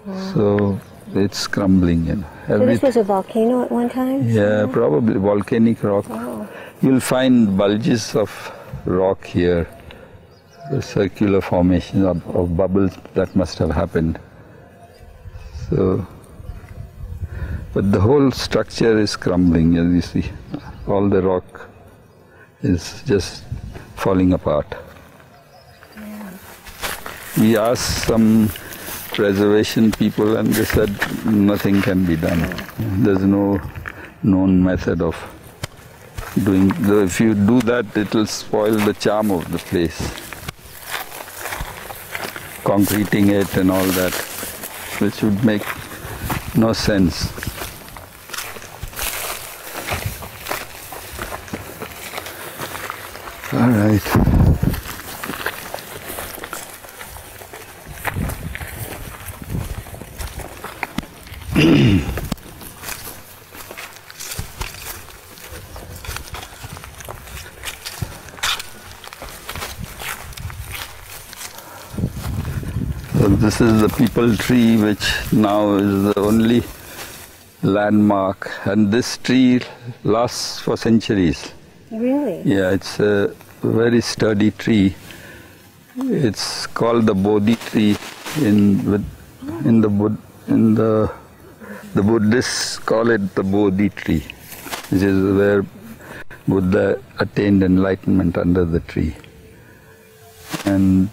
Speaker 1: Wow. So it's crumbling.
Speaker 2: So this was a volcano at one time?
Speaker 1: Yeah, probably volcanic rock.
Speaker 2: Oh.
Speaker 1: You'll find bulges of rock here, the circular formation of bubbles that must have happened. So, but the whole structure is crumbling, as you see. All the rock is just falling apart.
Speaker 2: Yeah.
Speaker 1: We asked some preservation people and they said nothing can be done. There's no known method of doing. If you do that, it will spoil the charm of the place. Concreting it and all that, which would make no sense. All right. So this is the peepal tree, which now is the only landmark, and this tree lasts for centuries.
Speaker 2: Really?
Speaker 1: Yeah, it's a very sturdy tree. It's called the Bodhi Tree the Buddhists call it the Bodhi Tree, which is where Buddha attained enlightenment under the tree. And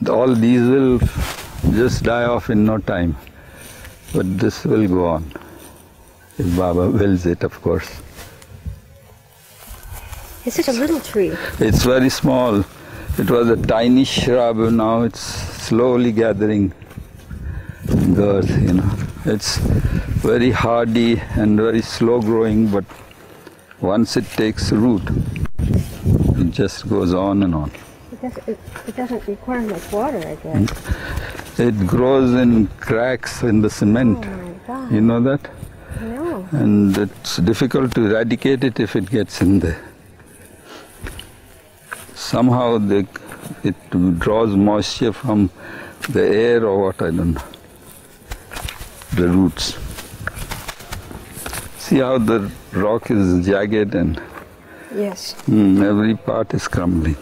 Speaker 1: all these will just die off in no time, but this will go on, if Baba wills it, of course.
Speaker 2: It's such a little tree.
Speaker 1: It's very small. It was a tiny shrub, now it's slowly gathering girth, It's very hardy and very slow growing, but once it takes root, it just goes on and on.
Speaker 2: It doesn't require much water, I guess.
Speaker 1: It grows in cracks in the cement.
Speaker 2: Oh my God.
Speaker 1: You know that?
Speaker 2: No.
Speaker 1: And it's difficult to eradicate it if it gets in there. Somehow it draws moisture from the air or what, I don't know. The roots. See how the rock is jagged and
Speaker 2: yes.
Speaker 1: Every part is crumbling.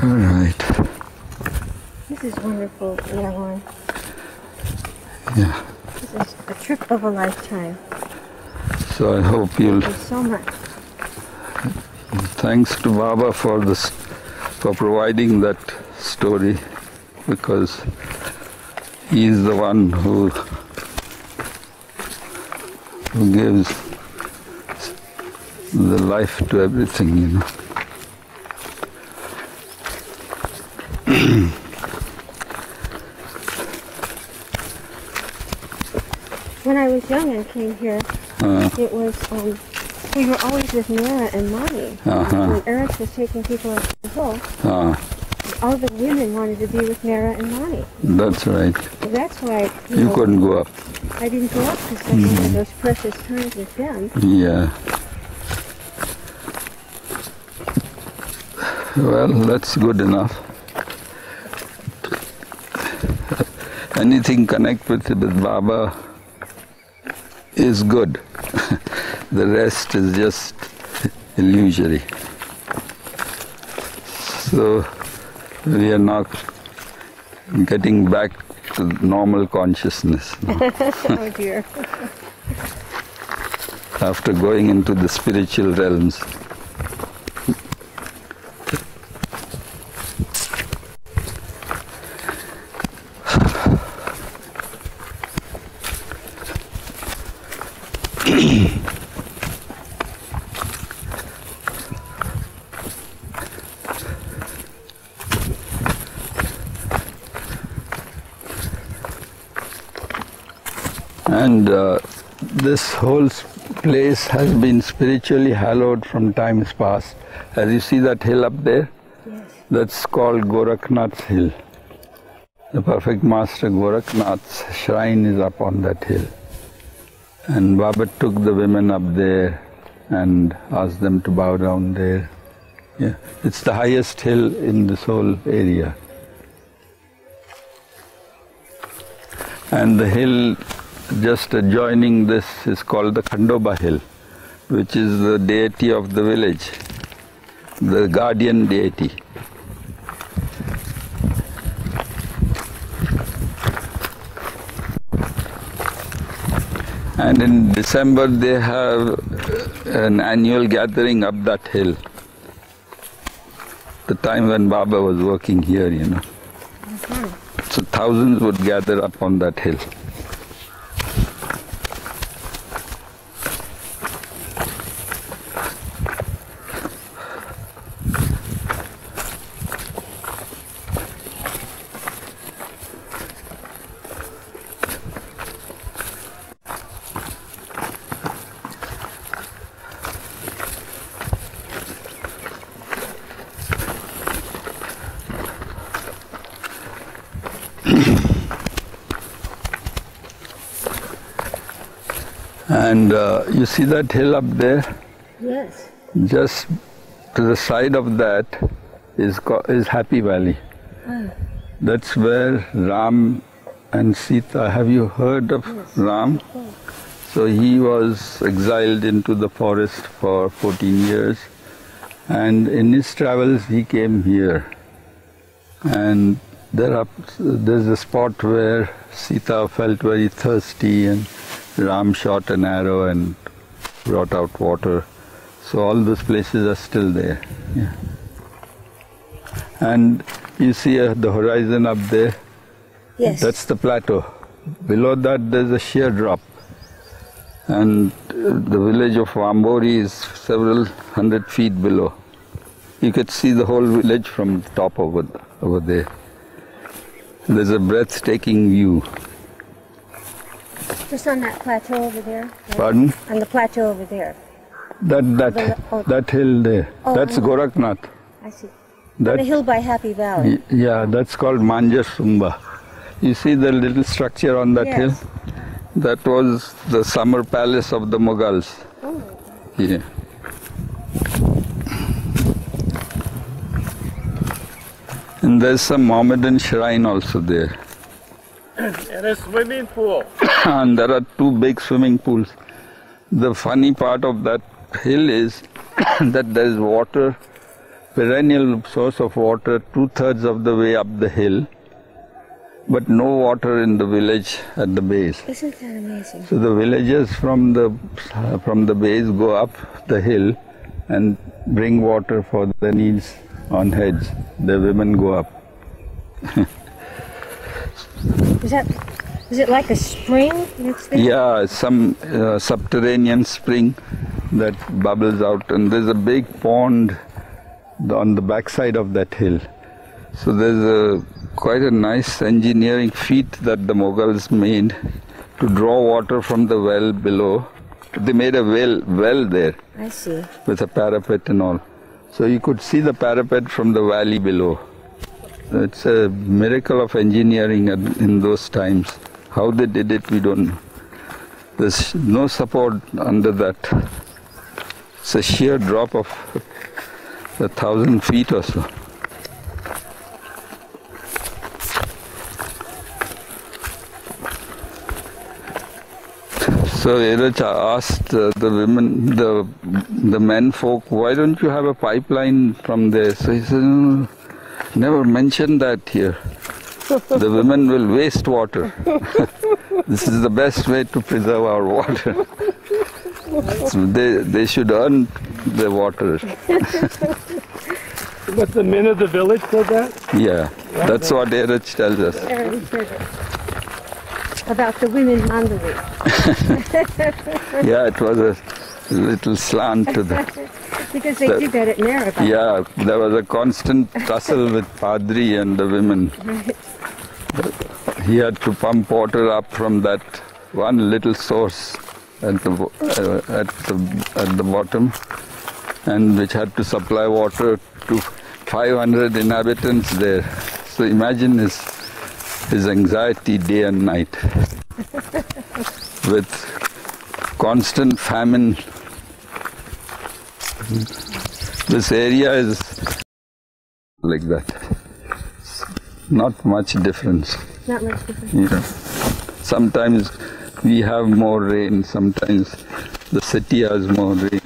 Speaker 1: All right.
Speaker 2: This is wonderful, Meherwan.
Speaker 1: Yeah.
Speaker 2: This is a trip of a lifetime.
Speaker 1: So I hope you'll.
Speaker 2: Thank you so much.
Speaker 1: Thanks to Baba for providing that story, because he is the one who gives the life to everything,
Speaker 2: When I was young and came here, it was, we were always with Mera and Mani. When Eric was taking people up the hill, all the women wanted to be with Mera and Mani.
Speaker 1: That's right.
Speaker 2: So that's why
Speaker 1: you couldn't go up.
Speaker 2: I didn't go up because those precious times with them.
Speaker 1: Yeah. Well, that's good enough. Anything connected with Baba is good. The rest is just illusory. So we are now getting back to normal consciousness.
Speaker 2: Oh dear.
Speaker 1: After going into the spiritual realms. And this whole place has been spiritually hallowed from times past. As you see that hill up there,
Speaker 2: yes,
Speaker 1: that's called Gorakhnath's hill. The perfect master Gorakhnath's shrine is up on that hill. And Baba took the women up there and asked them to bow down there. Yeah, it's the highest hill in this whole area. And the hill just adjoining this is called the Khandoba Hill, which is the deity of the village, the guardian deity. And in December they have an annual gathering up that hill. The time when Baba was working here, you know. So thousands would gather up on that hill. And you see that hill up there?
Speaker 2: yes.
Speaker 1: Just to the side of that is Happy Valley. That's where Ram and Sita, have you heard of Ram? So he was exiled into the forest for 14 years, and in his travels he came here. And there's a spot where Sita felt very thirsty and Ram shot an arrow and brought out water. So all those places are still there. Yeah. And you see the horizon up there?
Speaker 2: Yes.
Speaker 1: That's the plateau. Below that there's a sheer drop. And the village of Vambori is several hundred feet below. You could see the whole village from top over there. There's a breathtaking view.
Speaker 2: Just on that plateau over there? Right?
Speaker 1: Pardon?
Speaker 2: On the plateau over there.
Speaker 1: That hill there.
Speaker 2: Oh,
Speaker 1: That's Gorakhnath.
Speaker 2: I see.
Speaker 1: That,
Speaker 2: The hill by Happy Valley.
Speaker 1: Yeah, that's called Manja Sumba. You see the little structure on that hill?
Speaker 2: Yes.
Speaker 1: That was the summer palace of the Mughals.
Speaker 2: Oh.
Speaker 1: Yeah. And there's some Mohammedan shrine also there.
Speaker 3: And a swimming pool.
Speaker 1: And there are two big swimming pools. The funny part of that hill is that there is water, perennial source of water 2/3 of the way up the hill, but no water in the village at the base.
Speaker 2: Isn't that amazing?
Speaker 1: So the villagers from the base go up the hill and bring water for their needs on heads. The women go up.
Speaker 2: Is it like a spring that's there?
Speaker 1: Yeah, some subterranean spring that bubbles out, and there's a big pond on the backside of that hill. So there's quite a nice engineering feat that the Mughals made to draw water from the well below. They made a well there.
Speaker 2: I see.
Speaker 1: With a parapet and all. So you could see the parapet from the valley below. It's a miracle of engineering in those times. How they did it, we don't know. There's no support under that. It's a sheer drop of 1,000 feet or so. So Eracha asked the women, the men folk, why don't you have a pipeline from there? So he said, no, never mention that here. The women will waste water. This is the best way to preserve our water. So they should earn the water.
Speaker 3: But the men of the village said that?
Speaker 1: Yeah, that's what Erach tells us.
Speaker 2: Aaron said it. About the women Mandalay.
Speaker 1: Yeah, it was a little slant to that.
Speaker 2: Because they did that at Meherabad.
Speaker 1: Yeah, there was a constant tussle with Padri and the women.
Speaker 2: Right.
Speaker 1: He had to pump water up from that one little source at the bottom, and which had to supply water to 500 inhabitants there. So imagine his anxiety day and night with constant famine. This area is like that. Not much difference.
Speaker 2: Not much difference.
Speaker 1: Yeah. Sometimes we have more rain, sometimes the city has more rain,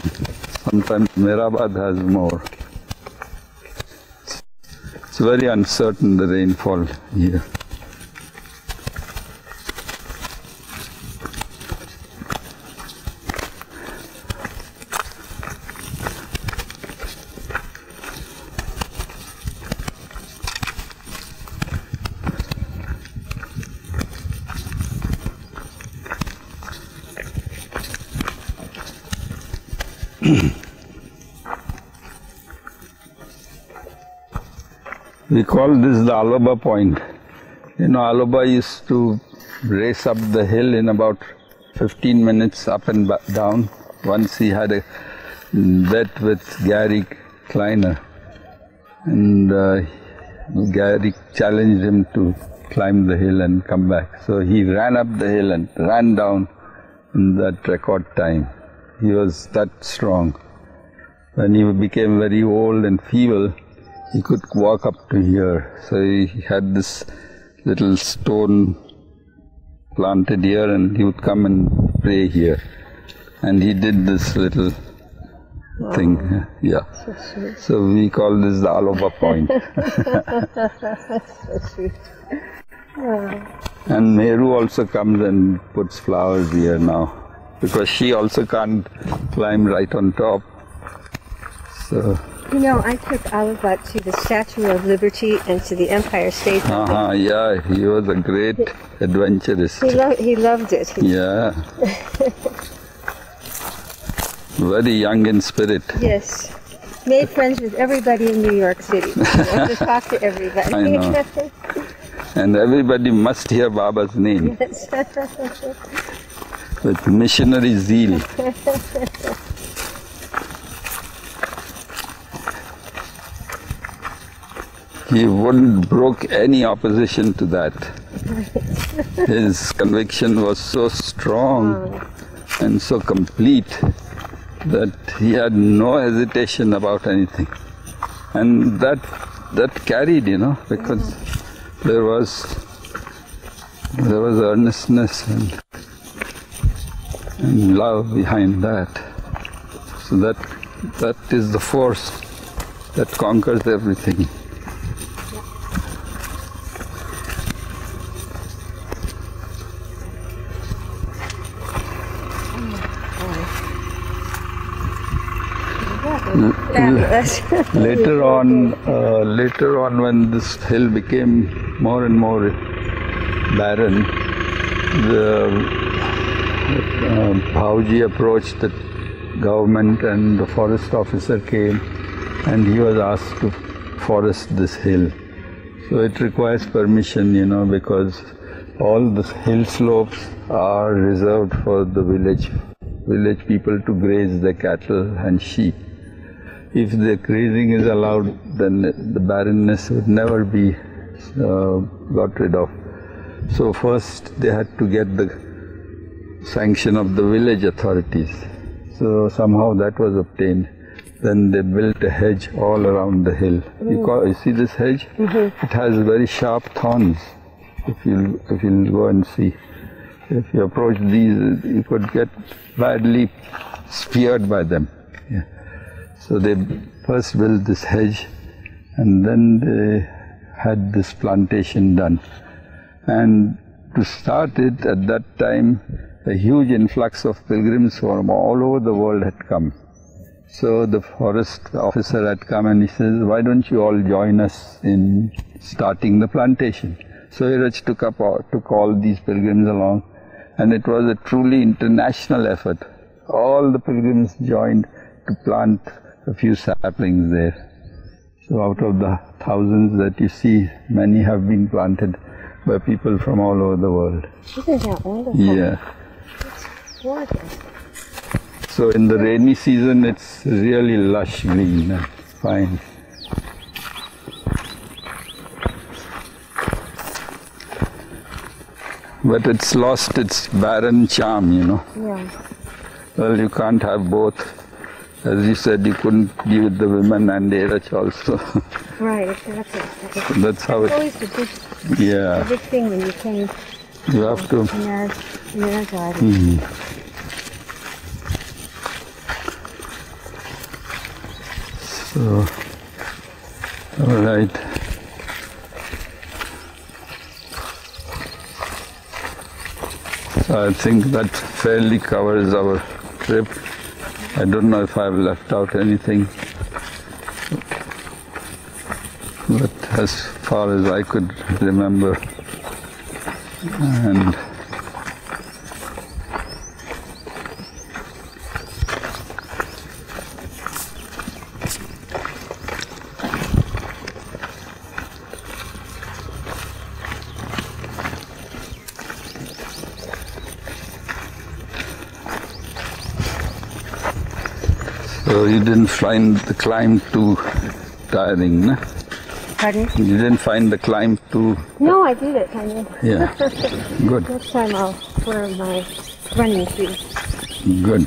Speaker 1: sometimes Meherabad has more. It's very uncertain, the rainfall here. We call this the Alaba Point. You know, Alaba used to race up the hill in about 15 minutes up and down. Once he had a bet with Gary Kleiner, and Gary challenged him to climb the hill and come back. So he ran up the hill and ran down in that record time. He was that strong. When he became very old and feeble, he could walk up to here. So he had this little stone planted here, and he would come and pray here. And he did this little thing. Yeah.
Speaker 2: So sweet.
Speaker 1: So we call this the Alaba Point.
Speaker 2: So sweet. Wow.
Speaker 1: And Meheru also comes and puts flowers here now, because she also can't climb right on top. So.
Speaker 2: You know, I took Alaba to the Statue of Liberty and to the Empire State Building.
Speaker 1: Yeah, he was a great adventurist.
Speaker 2: He loved it.
Speaker 1: Yeah. Very young in spirit.
Speaker 2: Yes. Made friends with everybody in New York City. To talk to everybody.
Speaker 1: I know. And everybody must hear Baba's name.
Speaker 2: Yes.
Speaker 1: With missionary zeal. He wouldn't brook any opposition to that. His conviction was so strong and so complete that he had no hesitation about anything. And that carried, you know, because there was earnestness and love behind that. So that is the force that conquers everything. Later on, when this hill became more and more barren, the Bhauji approached the government, and the forest officer came, and he was asked to forest this hill. So it requires permission, you know, because all the hill slopes are reserved for the village people to graze their cattle and sheep. If the grazing is allowed, then the barrenness would never be got rid of. So first they had to get the sanction of the village authorities. So somehow that was obtained. Then they built a hedge all around the hill. You see this hedge? It has very sharp thorns. If you'll go and see. If you approach these, you could get badly speared by them. Yeah. So they first built this hedge, and then they had this plantation done. And to start it, at that time, a huge influx of pilgrims from all over the world had come. So the forest officer had come and he says, "Why don't you all join us in starting the plantation?" So Meheraj took all these pilgrims along, and it was a truly international effort. All the pilgrims joined to plant a few saplings there. So out of the thousands that you see, many have been planted. by people from all over the world.
Speaker 2: Isn't that wonderful?
Speaker 1: Yeah.
Speaker 2: It's gorgeous.
Speaker 1: So in the rainy season, it's really lush green and fine. But it's lost its barren charm, you know.
Speaker 2: Yeah.
Speaker 1: Well, you can't have both. As you said, you couldn't be with the women and Erech also.
Speaker 2: Right, exactly.
Speaker 1: That's how
Speaker 2: It's
Speaker 1: it.
Speaker 2: always the
Speaker 1: Yeah.
Speaker 2: big thing when you came
Speaker 1: You have to.
Speaker 2: to Meherazad.
Speaker 1: So, all right. So I think that fairly covers our trip. I don't know if I've left out anything, but as far as I could remember, and so you didn't find the climb too tiring, no?
Speaker 2: Pardon?
Speaker 1: You didn't find the climb too...
Speaker 2: No, I did it, kind of.
Speaker 1: Yeah, good,
Speaker 2: Next time I'll wear my running shoes.
Speaker 1: good.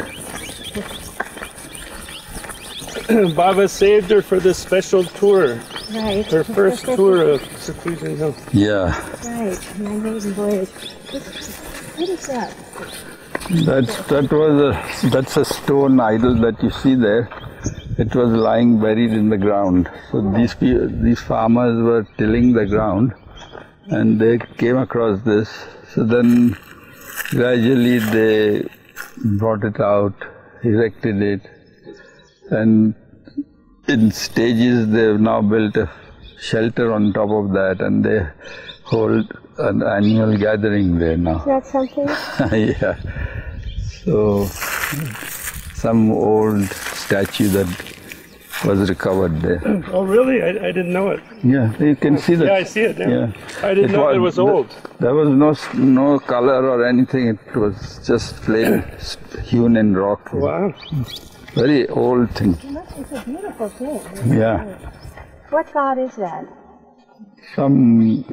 Speaker 3: Baba saved her for this special tour,
Speaker 2: Right.
Speaker 3: her first tour of Seclusion Hill.
Speaker 1: Yeah,
Speaker 2: Right, my maiden voyage. What is that?
Speaker 1: that's a stone idol that you see there. It was lying buried in the ground. So these farmers were tilling the ground, and they came across this. So then gradually they brought it out, erected it, and in stages they've now built a shelter on top of that, and they hold an annual gathering there now.
Speaker 2: Is that something?
Speaker 1: Yeah. So some old statue that was recovered there.
Speaker 3: Oh, really? I didn't know it.
Speaker 1: Yeah, you can see that.
Speaker 3: Yeah, I see it now.
Speaker 1: Yeah.
Speaker 3: I didn't know it was old.
Speaker 1: There was no color or anything. It was just plain hewn in rock.
Speaker 3: Wow.
Speaker 1: Very old thing.
Speaker 2: It's a beautiful thing.
Speaker 1: Yeah.
Speaker 2: What god is that?
Speaker 1: Some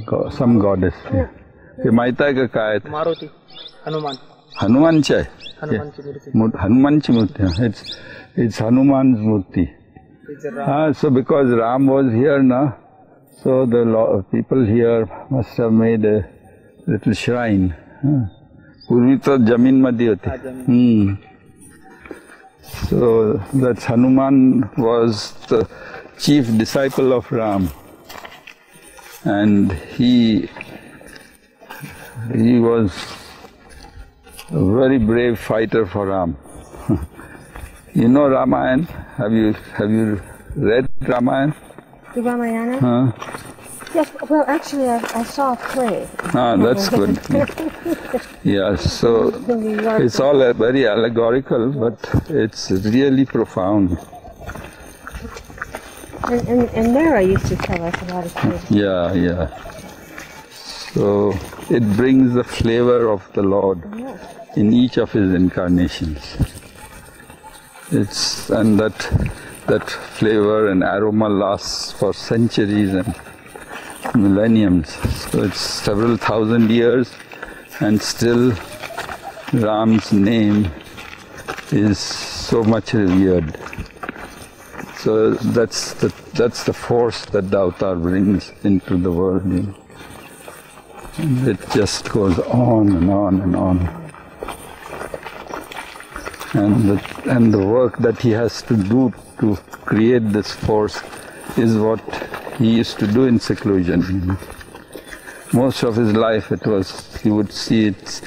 Speaker 1: goddess. ये मायता का काय है?
Speaker 3: Maruti, Hanuman.
Speaker 1: Hanuman chai.
Speaker 3: Hanuman की मूर्ति.
Speaker 1: Hanuman chi murti. It's Hanuman's murti. So because Ram was here now, so the people here must have made a little shrine. पूर्वी तो जमीन मध्य होती. So that Hanuman was the chief disciple of Ram, and he was a very brave fighter for Ram. You know Ramayana? Have you read Ramayana?
Speaker 2: The Ramayana? Yes, well actually I saw a play.
Speaker 1: That's good. Yeah, so it's all very allegorical, but it's really profound.
Speaker 2: And Mara used to tell us about it too.
Speaker 1: Yeah. So it brings the flavor of the Lord in each of his incarnations. And that flavor and aroma lasts for centuries and millenniums. So it's several thousand years, and still Ram's name is so much revered. So that's the force that the avatar brings into the world. You know? And it just goes on and on and on. And the work that he has to do to create this force is what he used to do in seclusion. You know? Most of his life you would see it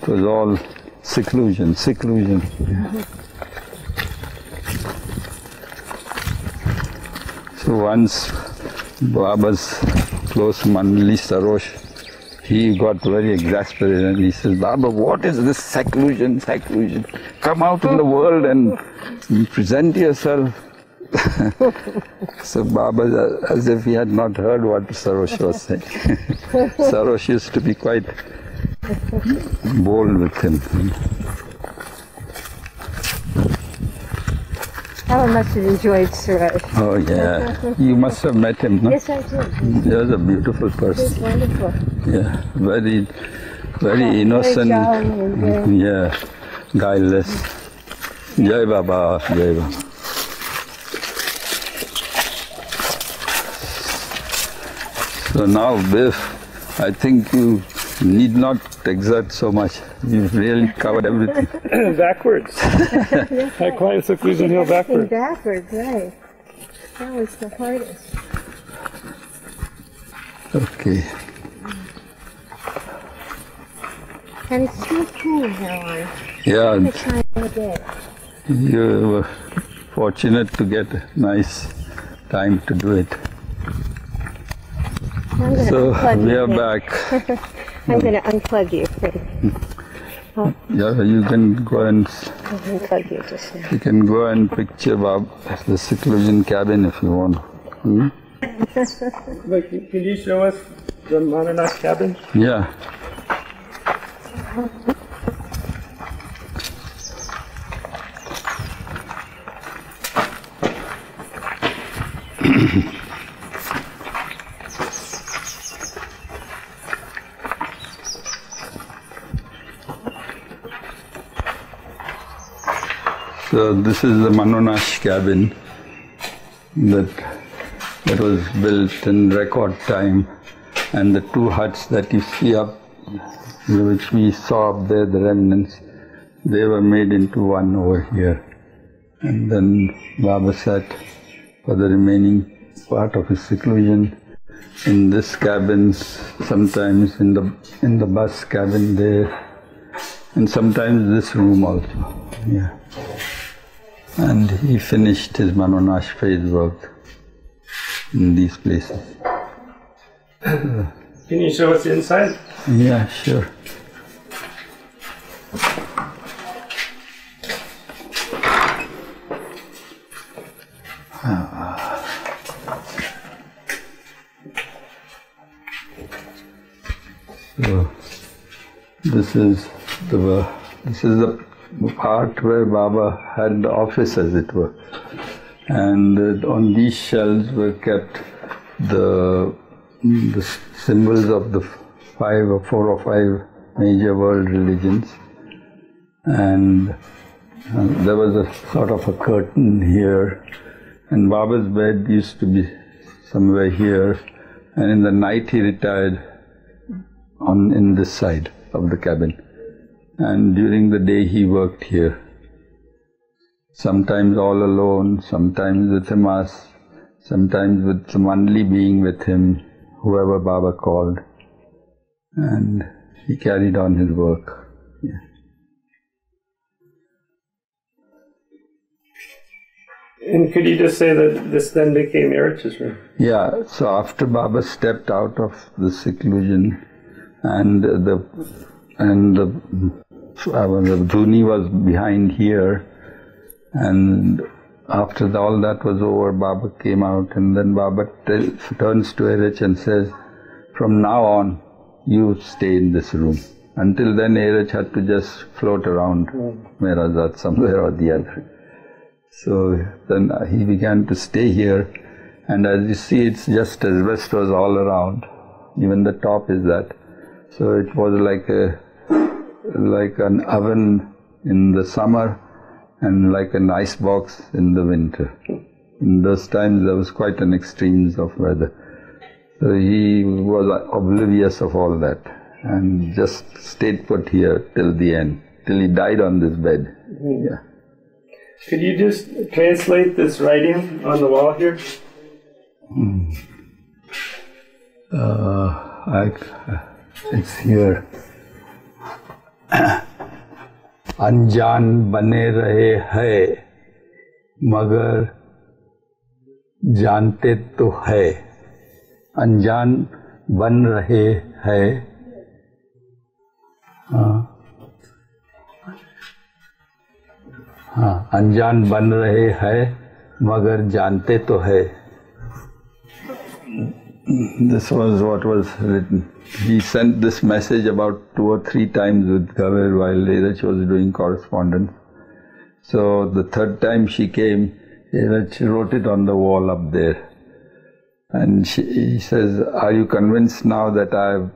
Speaker 1: was all seclusion. So once Baba's close Mandali Sarosh, he got very exasperated and he says, Baba, what is this seclusion? Come out in the world and present yourself. So Baba, as if he had not heard what Sarosh was saying. Sarosh used to be quite bold with him.
Speaker 2: I must have enjoyed Sarosh.
Speaker 1: Oh yeah, you must have met him, no?
Speaker 2: Yes, I did.
Speaker 1: He was a beautiful
Speaker 2: He
Speaker 1: person.
Speaker 2: was wonderful.
Speaker 1: Yeah, very innocent.
Speaker 2: Very jolly and
Speaker 1: Yeah, guileless. Jai Baba, Jai Baba. So now, Bif, I think you need not exert so much. You've really covered everything.
Speaker 3: Backwards. I climbed Seclusion Hill backwards.
Speaker 2: Backwards, right. That was the hardest.
Speaker 1: Okay.
Speaker 2: And it's still cool now.
Speaker 1: Yeah,
Speaker 2: The time of the day.
Speaker 1: you were fortunate to get a nice time to do it.
Speaker 2: I'm gonna
Speaker 1: So
Speaker 2: unplug
Speaker 1: we
Speaker 2: you
Speaker 1: are
Speaker 2: now.
Speaker 1: back.
Speaker 2: I'm going to unplug you.
Speaker 1: Yeah, you can go and
Speaker 2: I'll unplug you just now.
Speaker 1: you can go and picture the seclusion cabin if you want. Hmm?
Speaker 3: Look, can you show us the Mananak cabin?
Speaker 1: Yeah. So this is the Manonash cabin that was built in record time, and the two huts that you see up, which we saw up there, the remnants, they were made into one over here. And then Baba sat for the remaining part of his seclusion in this cabin, sometimes in the bus cabin there, and sometimes this room also. Yeah. And he finished his Manonash phase work in these places.
Speaker 3: Can you show us inside?
Speaker 1: Yeah, sure. So this is the part where Baba had the office, as it were, and on these shelves were kept the symbols of the 4 or 5 major world religions, and there was a sort of a curtain here, and Baba's bed used to be somewhere here, and in the night he retired in this side of the cabin. And during the day he worked here, sometimes all alone, sometimes with Himas, sometimes with some only being with him, whoever Baba called, and he carried on his work. Yeah.
Speaker 3: And could you just say that this then became Erich's room?
Speaker 1: Yeah, so after Baba stepped out of the seclusion and the dhuni was behind here, and after all that was over, Baba came out, and then Baba turns to Erich and says, "From now on, you stay in this room." Until then, Erich had to just float around Meherazad somewhere or the other. So then he began to stay here, and as you see, it's just asbestos all around. Even the top is that. So it was like an oven in the summer and like an ice box in the winter. In those times there was quite an extremes of weather. So he was oblivious of all that and just stayed put here till the end, till he died on this bed. Yeah.
Speaker 3: Could you just translate this writing on the wall here?
Speaker 1: It's here. अनजान बने रहे हैं मगर जानते तो है, अनजान बन रहे हैं, अनजान बन रहे हैं मगर जानते तो है. This was what was written. He sent this message about 2 or 3 times with Gaver while Erach was doing correspondence. So the third time she came, Erach wrote it on the wall up there. And he says, are you convinced now that I've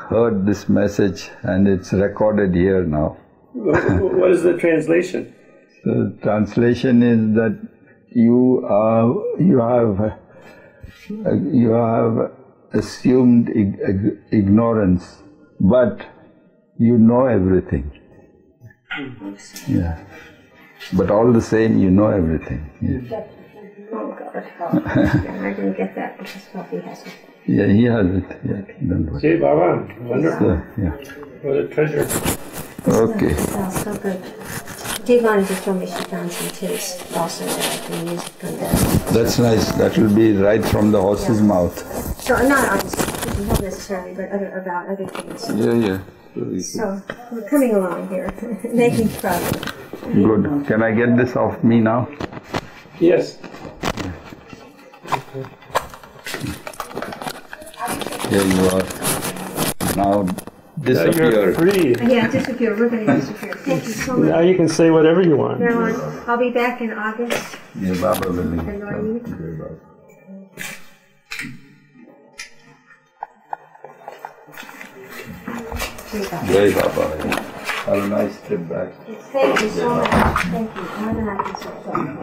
Speaker 1: heard this message and it's recorded here now?
Speaker 3: What is the translation?
Speaker 1: The translation is that you have assumed ignorance, but you know everything. Yeah. But all the same, you know everything. Yeah.
Speaker 2: Oh God! I didn't get that because Bobby has it.
Speaker 1: Yeah, he has it. Yeah. Don't worry.
Speaker 3: Jai Baba, wonderful.
Speaker 1: Yeah.
Speaker 3: What a treasure.
Speaker 1: Okay.
Speaker 2: It smells so good. Devani just told me she found some tips also that I can use from there.
Speaker 1: That's nice. That will be right from the horse's mouth.
Speaker 2: So not not necessarily, but about other things.
Speaker 1: Yeah.
Speaker 2: So we're coming along here, making progress.
Speaker 1: Good. Can I get this off me now?
Speaker 3: Yes.
Speaker 1: Here you are. Now disappear.
Speaker 3: You're free.
Speaker 2: Yeah, disappear. We're going to disappear. Thank you so much.
Speaker 3: Now you can say whatever you want.
Speaker 2: Meherwan, I'll be back in August.
Speaker 1: MeherBabaLibrary. Jai Baba. Have a nice trip back.
Speaker 2: Thank you so much. Thank you. Have a nice trip.